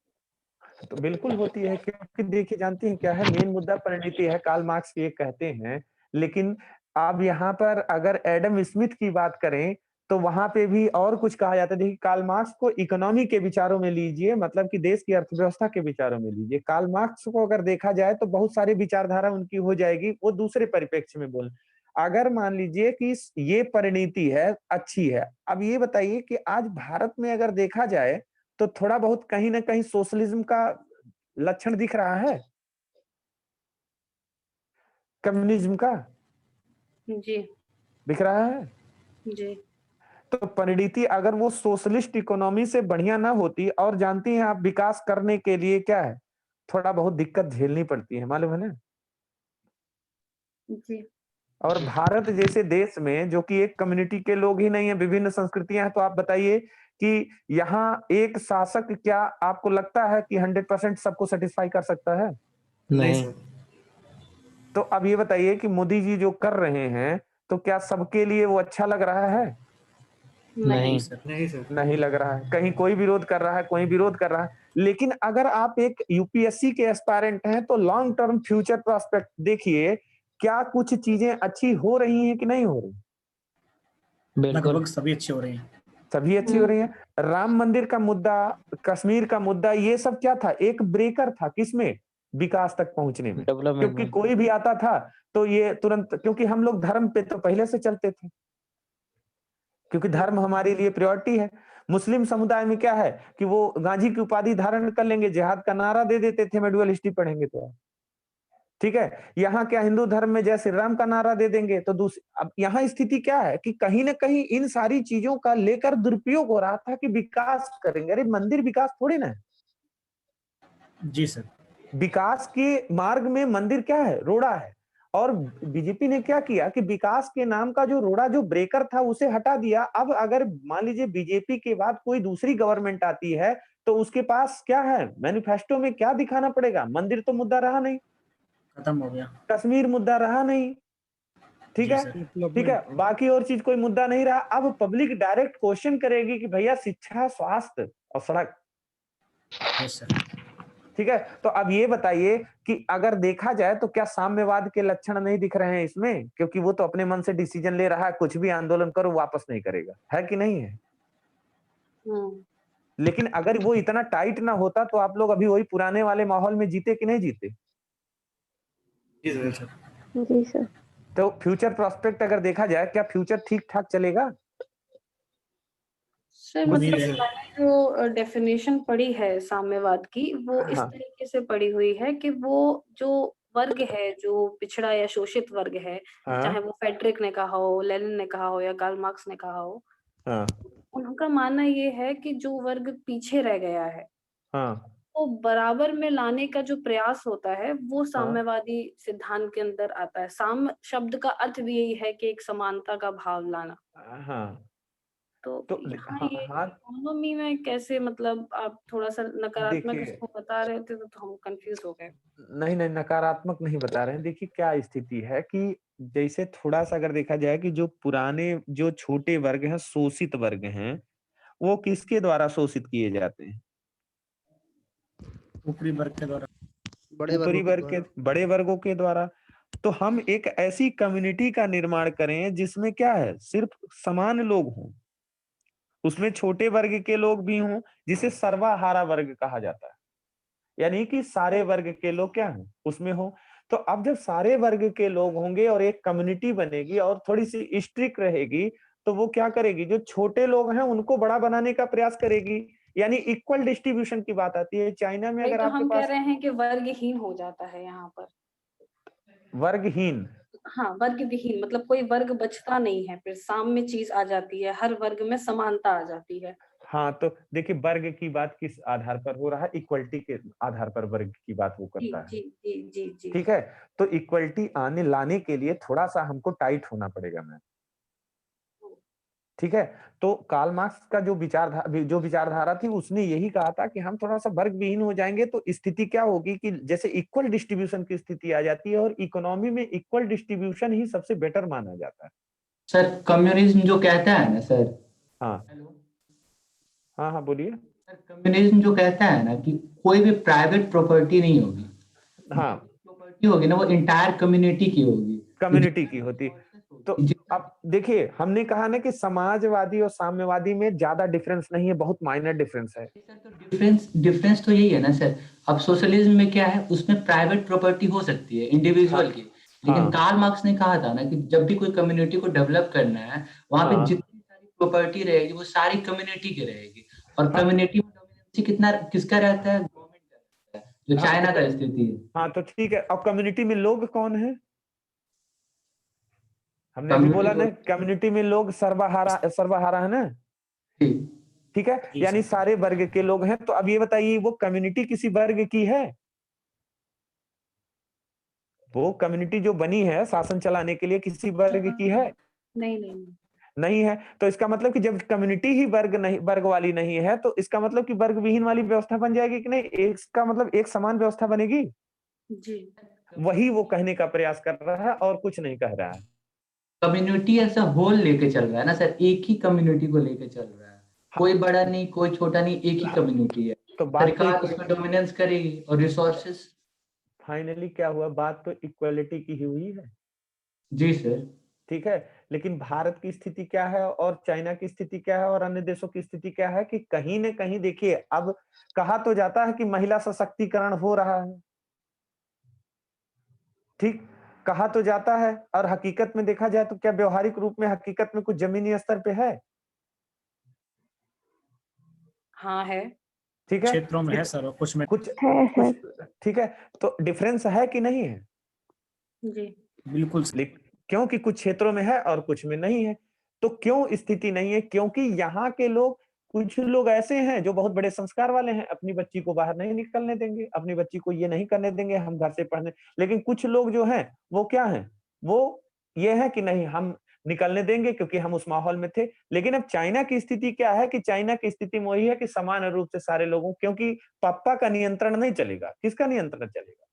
तो बिल्कुल होती है, क्योंकि देखिए जानती हैं क्या है, मेन मुद्दा परिणति है, कार्ल मार्क्स ये कहते हैं। लेकिन अब यहाँ पर अगर एडम स्मिथ की बात करें तो वहां पे भी और कुछ कहा जाता है। देखिए कार्ल मार्क्स को इकोनॉमी के विचारों में लीजिए, मतलब कि देश की अर्थव्यवस्था के विचारों में लीजिए। कार्ल मार्क्स को अगर देखा जाए तो बहुत सारी विचारधारा उनकी हो जाएगी, वो दूसरे परिप्रेक्ष्य में बोल। अगर मान लीजिए कि ये परिणति है, अच्छी है, अब ये बताइए कि आज भारत में अगर देखा जाए तो थोड़ा बहुत कहीं ना कहीं सोशलिज्म का लक्षण दिख रहा है, कम्युनिज्म का जी दिख रहा है। जी तो परिणति अगर वो सोशलिस्ट इकोनॉमी से बढ़िया ना होती, और जानती हैं आप विकास करने के लिए क्या है, थोड़ा बहुत दिक्कत झेलनी पड़ती है, मालूम है ना। जी और भारत जैसे देश में जो कि एक कम्युनिटी के लोग ही नहीं है, विभिन्न संस्कृतियां हैं, तो आप बताइए कि यहाँ एक शासक क्या आपको लगता है कि 100% सबको सेटिस्फाई कर सकता है? नहीं सर। तो अब ये बताइए कि मोदी जी जो कर रहे हैं तो क्या सबके लिए वो अच्छा लग रहा है? नहीं सर। नहीं सर। नहीं लग रहा है। कहीं कोई विरोध कर रहा है, कोई विरोध कर रहा है। लेकिन अगर आप एक यूपीएससी के एस्पायरेंट हैं तो लॉन्ग टर्म फ्यूचर प्रोस्पेक्ट देखिए, क्या कुछ चीजें अच्छी हो रही हैं कि नहीं हो रही? लगभग सभी अच्छे हो रहे हैं। सभी अच्छी हो रही है। राम मंदिर का मुद्दा, कश्मीर का मुद्दा, ये सब क्या था, एक ब्रेकर था किसमें, विकास तक पहुंचने में। डेवलपमेंट क्योंकि में। कोई भी आता था तो ये तुरंत, क्योंकि हम लोग धर्म पे तो पहले से चलते थे, क्योंकि धर्म हमारे लिए प्रायोरिटी है। मुस्लिम समुदाय में क्या है कि वो गांधी की उपाधि धारण कर लेंगे, जिहाद का नारा दे देते थे, मेडुअल हिस्ट्री पढ़ेंगे तो आप, ठीक है। यहाँ क्या हिंदू धर्म में जय श्री राम का नारा दे देंगे तो दूसरी। अब यहाँ स्थिति क्या है कि कहीं ना कहीं इन सारी चीजों का लेकर दुरुपयोग हो रहा था कि विकास करेंगे। अरे मंदिर विकास थोड़ी ना है। जी सर। विकास के मार्ग में मंदिर क्या है, रोड़ा है। और बीजेपी ने क्या किया कि विकास के नाम का जो रोड़ा, जो ब्रेकर था, उसे हटा दिया। अब अगर मान लीजिए बीजेपी के बाद कोई दूसरी गवर्नमेंट आती है तो उसके पास क्या है, मैनिफेस्टो में क्या दिखाना पड़ेगा? मंदिर तो मुद्दा रहा नहीं, खत्म हो गया। कश्मीर मुद्दा रहा नहीं, ठीक जी है, सर। ठीक है, बाकी और चीज कोई मुद्दा नहीं रहा। अब पब्लिक डायरेक्ट क्वेश्चन करेगी कि भैया शिक्षा, स्वास्थ्य और सड़क, यस सर। ठीक है। तो अब ये बताइए कि अगर देखा जाए तो क्या साम्यवाद के लक्षण नहीं दिख रहे हैं इसमें? क्योंकि वो तो अपने मन से डिसीजन ले रहा है, कुछ भी आंदोलन करो वापस नहीं करेगा, है कि नहीं है? लेकिन अगर वो इतना टाइट ना होता तो आप लोग अभी वही पुराने वाले माहौल में जीते कि नहीं जीते? जी सर। जी सर। तो फ्यूचर प्रोस्पेक्ट अगर देखा जाए, क्या फ्यूचर ठीक ठाक चलेगा? सर, मतलब मैंने जो डेफिनेशन पढ़ी है साम्यवाद की, वो इस हाँ। तरीके से पढ़ी हुई है कि वो जो वर्ग है, जो पिछड़ा या शोषित वर्ग है, चाहे हाँ वो फेडरिक ने कहा हो, लेनिन ने कहा हो या कार्ल मार्क्स ने कहा हो, हाँ उनका मानना ये है कि जो वर्ग पीछे रह गया है हाँ वो बराबर में लाने का जो प्रयास होता है वो हाँ साम्यवादी सिद्धांत के अंदर आता है। साम्य शब्द का अर्थ भी यही है कि एक समानता का भाव लाना। हाँ। तो यहाँ ये हाँ इकोनॉमी में कैसे, मतलब आप थोड़ा सा नकारात्मक देखिए, इसको बता रहे थे तो हम कंफ्यूज हो गए। नहीं नहीं नकारात्मक नहीं बता रहे हैं। देखिए क्या स्थिति है कि जैसे थोड़ा सा अगर देखा जाए कि जो पुराने जो छोटे वर्ग हैं, शोषित वर्ग हैं, वो किसके द्वारा शोषित किए जाते हैं? ऊपरी वर्ग के द्वारा, ऊपरी वर्ग के, बड़े वर्गों के द्वारा। तो हम एक ऐसी कम्युनिटी का निर्माण करें जिसमें क्या है, सिर्फ समान लोग हों, उसमें छोटे वर्ग के लोग भी हों, जिसे सर्वहारा वर्ग कहा जाता है, यानी कि सारे वर्ग के लोग क्या हैं उसमें हो। तो अब जब सारे वर्ग के लोग होंगे और एक कम्युनिटी बनेगी और थोड़ी सी स्ट्रिक्ट रहेगी, तो वो क्या करेगी, जो छोटे लोग हैं उनको बड़ा बनाने का प्रयास करेगी, यानी इक्वल डिस्ट्रीब्यूशन की बात आती है। चाइना में नहीं अगर तो आपके हम कह पास रहे हैं कि वर्गहीन हो जाता है यहाँ पर। वर्गहीन, हाँ, वर्ग विहीन मतलब कोई वर्ग बचता नहीं है, फिर साम्य चीज आ जाती है, हर वर्ग में समानता आ जाती है। हाँ तो देखिए वर्ग की बात किस आधार पर हो रहा है, इक्वलिटी के आधार पर वर्ग की बात वो जी करता है। जी जी जी जी। ठीक है, तो इक्वलिटी आने लाने के लिए थोड़ा सा हमको टाइट होना पड़ेगा मैम। ठीक है, तो कार्ल मार्क्स का जो विचारधारा थी उसने यही कहा था कि हम थोड़ा सा वर्ग विहीन हो जाएंगे तो स्थिति क्या होगी कि जैसे इक्वल डिस्ट्रीब्यूशन की स्थिति आ जाती है, और इकोनॉमी में इक्वल डिस्ट्रीब्यूशन ही सबसे बेटर माना जाता है। सर कम्युनिज्म जो कहता है ना सर, हाँ हाँ हाँ बोलिए। कम्युनिज्म जो कहता है ना कि कोई भी प्राइवेट प्रॉपर्टी नहीं होगी, हाँ प्रॉपर्टी होगी ना वो इंटायर कम्युनिटी की होगी, कम्युनिटी की होती। तो अब देखिए हमने कहा ना कि समाजवादी और साम्यवादी में ज्यादा डिफरेंस नहीं है, बहुत माइनर डिफरेंस है। डिफरेंस तो यही है ना सर। अब सोशलिज्म में क्या है, उसमें प्राइवेट प्रॉपर्टी हो सकती है इंडिविजुअल की, लेकिन कार्ल मार्क्स ने कहा था ना कि जब भी कोई कम्युनिटी को डेवलप करना है, वहां पे जितनी सारी प्रॉपर्टी रहेगी वो सारी कम्युनिटी की रहेगी। और कम्युनिटी में डोमिनेंसी कितना किसका रहता है, गवर्नमेंट का रहता है, जो चाइना का स्थिति है। हाँ तो ठीक है, अब कम्युनिटी में लोग कौन है? हमने अभी बोला ना कम्युनिटी में लोग सर्वहारा है ना। ठीक है, यानी सारे वर्ग के लोग हैं। तो अब ये बताइए वो कम्युनिटी किसी वर्ग की है? वो कम्युनिटी जो बनी है शासन चलाने के लिए किसी वर्ग की है? नहीं नहीं नहीं है। तो इसका मतलब कि जब कम्युनिटी ही वर्ग वाली नहीं है, तो इसका मतलब कि वर्ग विहीन वाली व्यवस्था बन जाएगी कि नहीं? इसका मतलब एक समान व्यवस्था बनेगी। जी, वही वो कहने का प्रयास कर रहा है और कुछ नहीं कह रहा है। कम्युनिटी ऐसा होल लेके चल रहा है ना सर, एक ही कम्युनिटी को लेके चल रहा है, कोई बड़ा नहीं कोई छोटा नहीं, एक ही कम्युनिटी है। तो बात सरकार उसमें डोमिनेंस करेगी और रिसोर्सेस। फाइनली क्या हुआ, बात तो इक्वालिटी की ही हुई है। जी सर। ठीक है, लेकिन भारत की स्थिति क्या है और चाइना की स्थिति क्या है और अन्य देशों की स्थिति क्या है कि कहीं न कहीं देखिए, अब कहा तो जाता है कि महिला सशक्तिकरण हो रहा है, ठीक, कहा तो जाता है, और हकीकत में देखा जाए तो क्या व्यवहारिक रूप में हकीकत में कुछ जमीनी स्तर पे है? हाँ है। ठीक है, क्षेत्रों में है सर, और कुछ में कुछ ठीक है, तो डिफरेंस है कि नहीं है? जी बिल्कुल। क्योंकि कुछ क्षेत्रों में है और कुछ में नहीं है। तो क्यों स्थिति नहीं है? क्योंकि यहाँ के लोग, कुछ लोग ऐसे हैं जो बहुत बड़े संस्कार वाले हैं, अपनी बच्ची को बाहर नहीं निकलने देंगे, अपनी बच्ची को ये नहीं करने देंगे, हम घर से पढ़ने। लेकिन कुछ लोग जो हैं वो क्या हैं, वो ये है कि नहीं हम निकलने देंगे क्योंकि हम उस माहौल में थे। लेकिन अब चाइना की स्थिति क्या है कि चाइना की स्थिति में वही है कि समान रूप से सारे लोगों, क्योंकि पापा का नियंत्रण नहीं चलेगा। किसका नियंत्रण चलेगा?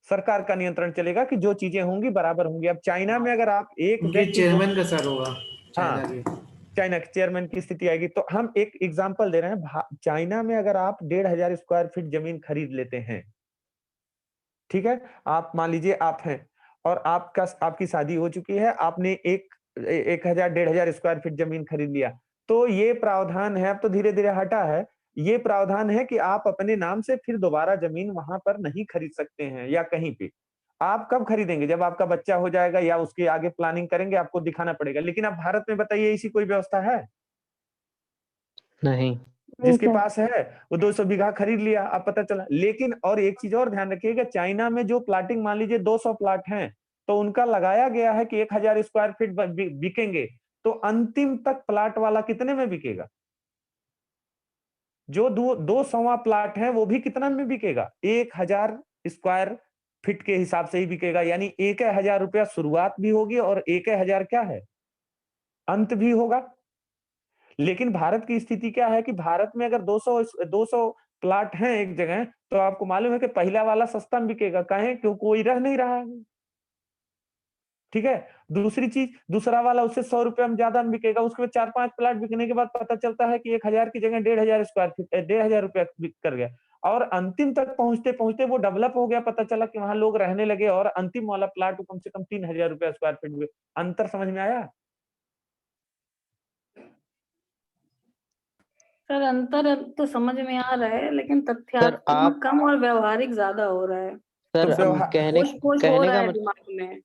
सरकार का नियंत्रण चलेगा कि जो चीजें होंगी बराबर होंगी। अब चाइना में अगर आप एक उनके व्यक्ति चेयरमैन का सर होगा चाइना हाँ, के। चाइना के चेयरमैन की स्थिति आएगी। तो हम एक एग्जांपल दे रहे हैं, चाइना में अगर आप 1,500 स्क्वायर फीट जमीन खरीद लेते हैं, ठीक है, आप मान लीजिए आप हैं और आपकी शादी हो चुकी है, आपने 1,000-1,500 स्क्वायर फीट जमीन खरीद लिया, तो ये प्रावधान है, अब तो धीरे धीरे हटा है, ये प्रावधान है कि आप अपने नाम से फिर दोबारा जमीन वहां पर नहीं खरीद सकते हैं या कहीं पे। आप कब खरीदेंगे? जब आपका बच्चा हो जाएगा या उसके आगे प्लानिंग करेंगे, आपको दिखाना पड़ेगा। लेकिन अब भारत में बताइए ऐसी कोई व्यवस्था है? नहीं। जिसके पास है वो 200 बीघा खरीद लिया, अब पता चला। लेकिन और एक चीज और ध्यान रखिएगा, चाइना में जो प्लाटिंग मान लीजिए 200 प्लाट हैं, तो उनका लगाया गया है कि 1,000 स्क्वायर फीट बिकेंगे, तो अंतिम तक प्लाट वाला कितने में बिकेगा? जो 200वां प्लाट है वो भी कितना में बिकेगा? 1,000 स्क्वायर फीट के हिसाब से ही बिकेगा, यानी 1,000 रुपया शुरुआत भी होगी और 1,000 क्या है, अंत भी होगा। लेकिन भारत की स्थिति क्या है कि भारत में अगर 200 प्लाट हैं एक जगह, तो आपको मालूम है कि पहला वाला सस्ता में बिकेगा, काहे? क्यों कोई रह नहीं रहा है। ठीक है, दूसरी चीज, दूसरा वाला उससे 100 रुपया में ज्यादा में बिकेगा, उसके बाद 4-5 प्लाट बिकने के बाद पता चलता है कि 1000 की जगह 1500 स्क्वायर फीट 1500 रुपया बिक कर गया, और अंतिम तक पहुंचते पहुंचते वो डेवलप हो गया, पता चला कि वहां लोग रहने लगे, और अंतिम वाला प्लाट कम से कम 3000 रुपया स्क्वायर फीट में। अंतर समझ में आया? सर अंतर तो समझ में आ रहा है, लेकिन तथ्यात्मक कम और व्यवहारिक ज्यादा हो रहा है। सर तो व्यवहार कहने होश हो कहने रहा का है मतलब दिमाग में।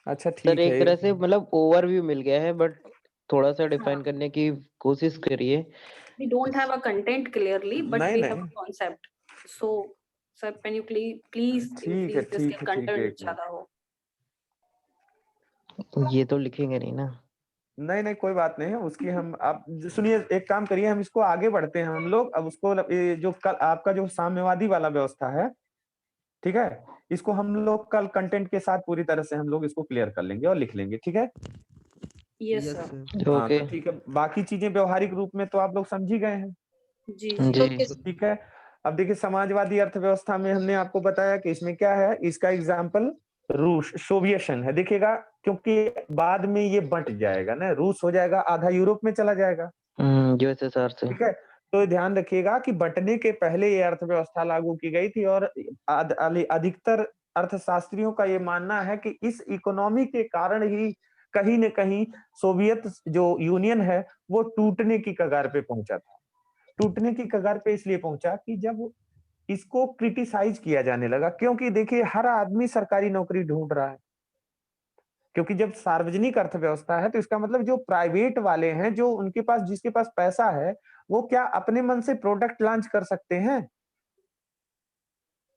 अच्छा सर ठीक एक है, तरह से मतलब ओवरव्यू मिल गया है, बट थोड़ा सा डिफाइन करने की कोशिश करिए। We don't have a content clearly, but नहीं we have नहीं a concept. So, sir, can you please ठीक है, increase this ठीक है, ठीक है, content एक मिनट। ज्यादा हो? ये तो लिखेंगे नहीं ना। नहीं नहीं कोई बात नहीं है उसकी, हम आप सुनिए, एक काम करिए, हम इसको आगे बढ़ते हैं हम लोग। अब उसको ये जो कल आपका जो साम्यवादी वाला व्यवस्था है, ठीक है, इसको हम लोग कल कंटेंट के साथ पूरी तरह से हम लोग इसको क्लियर कर लेंगे और लिख लेंगे, ठीक है? Yes, sir. हाँ ओके तो ठीक है, बाकी चीजें व्यवहारिक रूप में तो आप लोग समझ ही गए हैं। जी जी तो ठीक है, अब देखिए समाजवादी अर्थव्यवस्था में हमने आपको बताया कि इसमें क्या है, इसका एग्जाम्पल रूस सोवियत संघ है। देखिएगा, क्योंकि बाद में ये बंट जाएगा ना, रूस हो जाएगा, आधा यूरोप में चला जाएगा, यूएसएसआर से। ठीक है? तो ध्यान रखिएगा कि बंटने के पहले ये अर्थव्यवस्था लागू की गई थी, और अधिकतर अर्थशास्त्रियों का ये मानना है कि इस इकोनॉमी के कारण ही कहीं न कहीं सोवियत जो यूनियन है वो टूटने की कगार पे पहुंचा था। टूटने की कगार पे इसलिए पहुंचा कि जब इसको क्रिटिसाइज किया जाने लगा, क्योंकि देखिए हर आदमी सरकारी नौकरी ढूंढ रहा है, क्योंकि जब सार्वजनिक अर्थव्यवस्था है तो इसका मतलब जो प्राइवेट वाले हैं, जो उनके पास जिसके पास पैसा है, वो क्या अपने मन से प्रोडक्ट लॉन्च कर सकते हैं?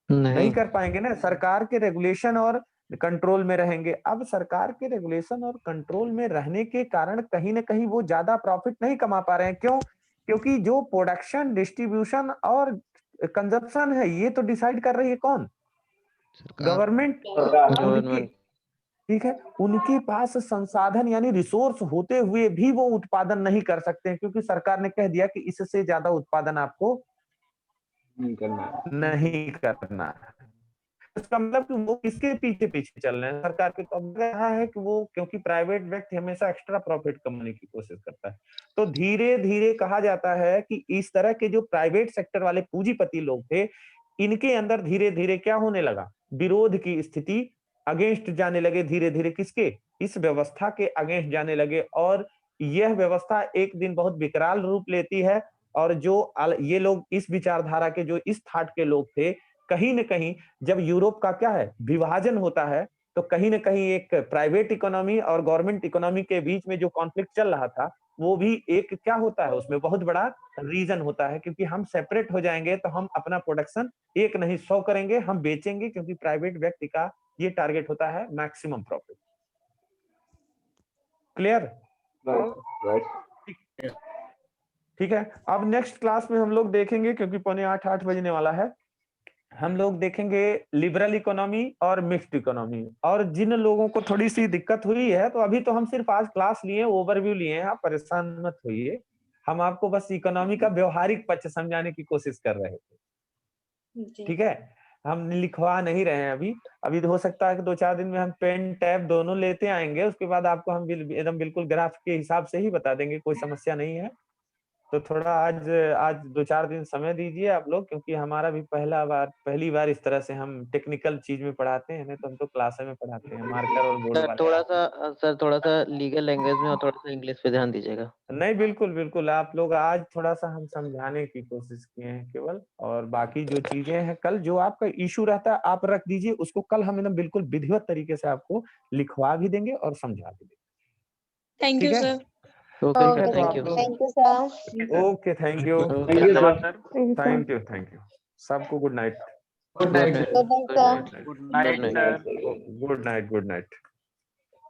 नहीं कर पाएंगे ना, सरकार के रेगुलेशन और कंट्रोल में रहेंगे। अब सरकार के रेगुलेशन और कंट्रोल में रहने के कारण कहीं ना कहीं वो ज्यादा प्रॉफिट नहीं कमा पा रहे हैं। क्यों? क्योंकि जो प्रोडक्शन, डिस्ट्रीब्यूशन और कंजप्शन है, ये तो डिसाइड कर रही है कौन? गवर्नमेंट। गवर्नमेंट। ठीक है, उनके पास संसाधन यानी रिसोर्स होते हुए भी वो उत्पादन नहीं कर सकते हैं, क्योंकि सरकार ने कह दिया कि इससे ज्यादा उत्पादन आपको नहीं करना है। इसका मतलब कि वो किसके पीछे पीछे चल रहे हैं? सरकार के। तो अब रहा है कि वो, क्योंकि प्राइवेट व्यक्ति हमेशा एक्स्ट्रा प्रॉफिट कमाने की कोशिश करता है, तो धीरे धीरे कहा जाता है कि इस तरह के जो प्राइवेट सेक्टर वाले पूंजीपति लोग थे, इनके अंदर धीरे धीरे क्या होने लगा, विरोध की स्थिति, अगेंस्ट जाने लगे धीरे धीरे। किसके? इस व्यवस्था के अगेंस्ट जाने लगे, और यह व्यवस्था एक दिन बहुत विकराल रूप लेती है। और जो ये लोग इस विचारधारा के, जो इस थाट के लोग थे, कहीं न कहीं जब यूरोप का क्या है, विभाजन होता है, तो कहीं न कहीं एक प्राइवेट इकोनॉमी और गवर्नमेंट इकोनॉमी के बीच में जो कॉन्फ्लिक्ट चल रहा था, वो भी एक क्या होता है, उसमें बहुत बड़ा रीजन होता है, क्योंकि हम सेपरेट हो जाएंगे तो हम अपना प्रोडक्शन 1 नहीं 100 करेंगे, हम बेचेंगे, क्योंकि प्राइवेट व्यक्ति का ये टारगेट होता है मैक्सिमम प्रॉफिट। क्लियर? ठीक है, अब नेक्स्ट क्लास में हम लोग देखेंगे, क्योंकि 7:45 बजने वाला है, हम लोग देखेंगे लिबरल इकोनॉमी और मिक्स्ड इकोनॉमी। और जिन लोगों को थोड़ी सी दिक्कत हुई है, तो अभी तो हम सिर्फ आज क्लास लिए, ओवरव्यू लिए हैं, आप परेशान मत होइए, हम आपको बस इकोनॉमी का व्यवहारिक पक्ष समझाने की कोशिश कर रहे थे, ठीक है? हम लिखवा नहीं रहे हैं अभी तो हो सकता है कि 2-4 दिन में हम पेन टैब दोनों लेते आएंगे, उसके बाद आपको हम एकदम बिल्कुल ग्राफ के हिसाब से ही बता देंगे, कोई समस्या नहीं है। तो थोड़ा आज 2-4 दिन समय दीजिए आप लोग, क्योंकि हमारा भी पहली बार इस तरह से हम टेक्निकल चीज में पढ़ाते हैं, नहीं तो हम तो क्लास में पढ़ाते हैं मार्कर और बोर्ड वाले। सर थोड़ा सा लीगल लैंग्वेज में और थोड़ा सा इंग्लिश पे ध्यान दीजिएगा। नहीं बिल्कुल बिल्कुल, आप लोग आज थोड़ा सा हम समझाने की कोशिश किए हैं केवल, और बाकी जो चीजें हैं कल जो आपका इशू रहता है आप रख दीजिए, उसको कल हम एकदम बिल्कुल विधिवत तरीके से आपको लिखवा भी देंगे और समझा भी देंगे। Thank you sir. Okay thank you. Thank you sir. Okay thank you. धन्यवाद सर। थैंक यू सबको good night. Good night. Good night sir. Good night.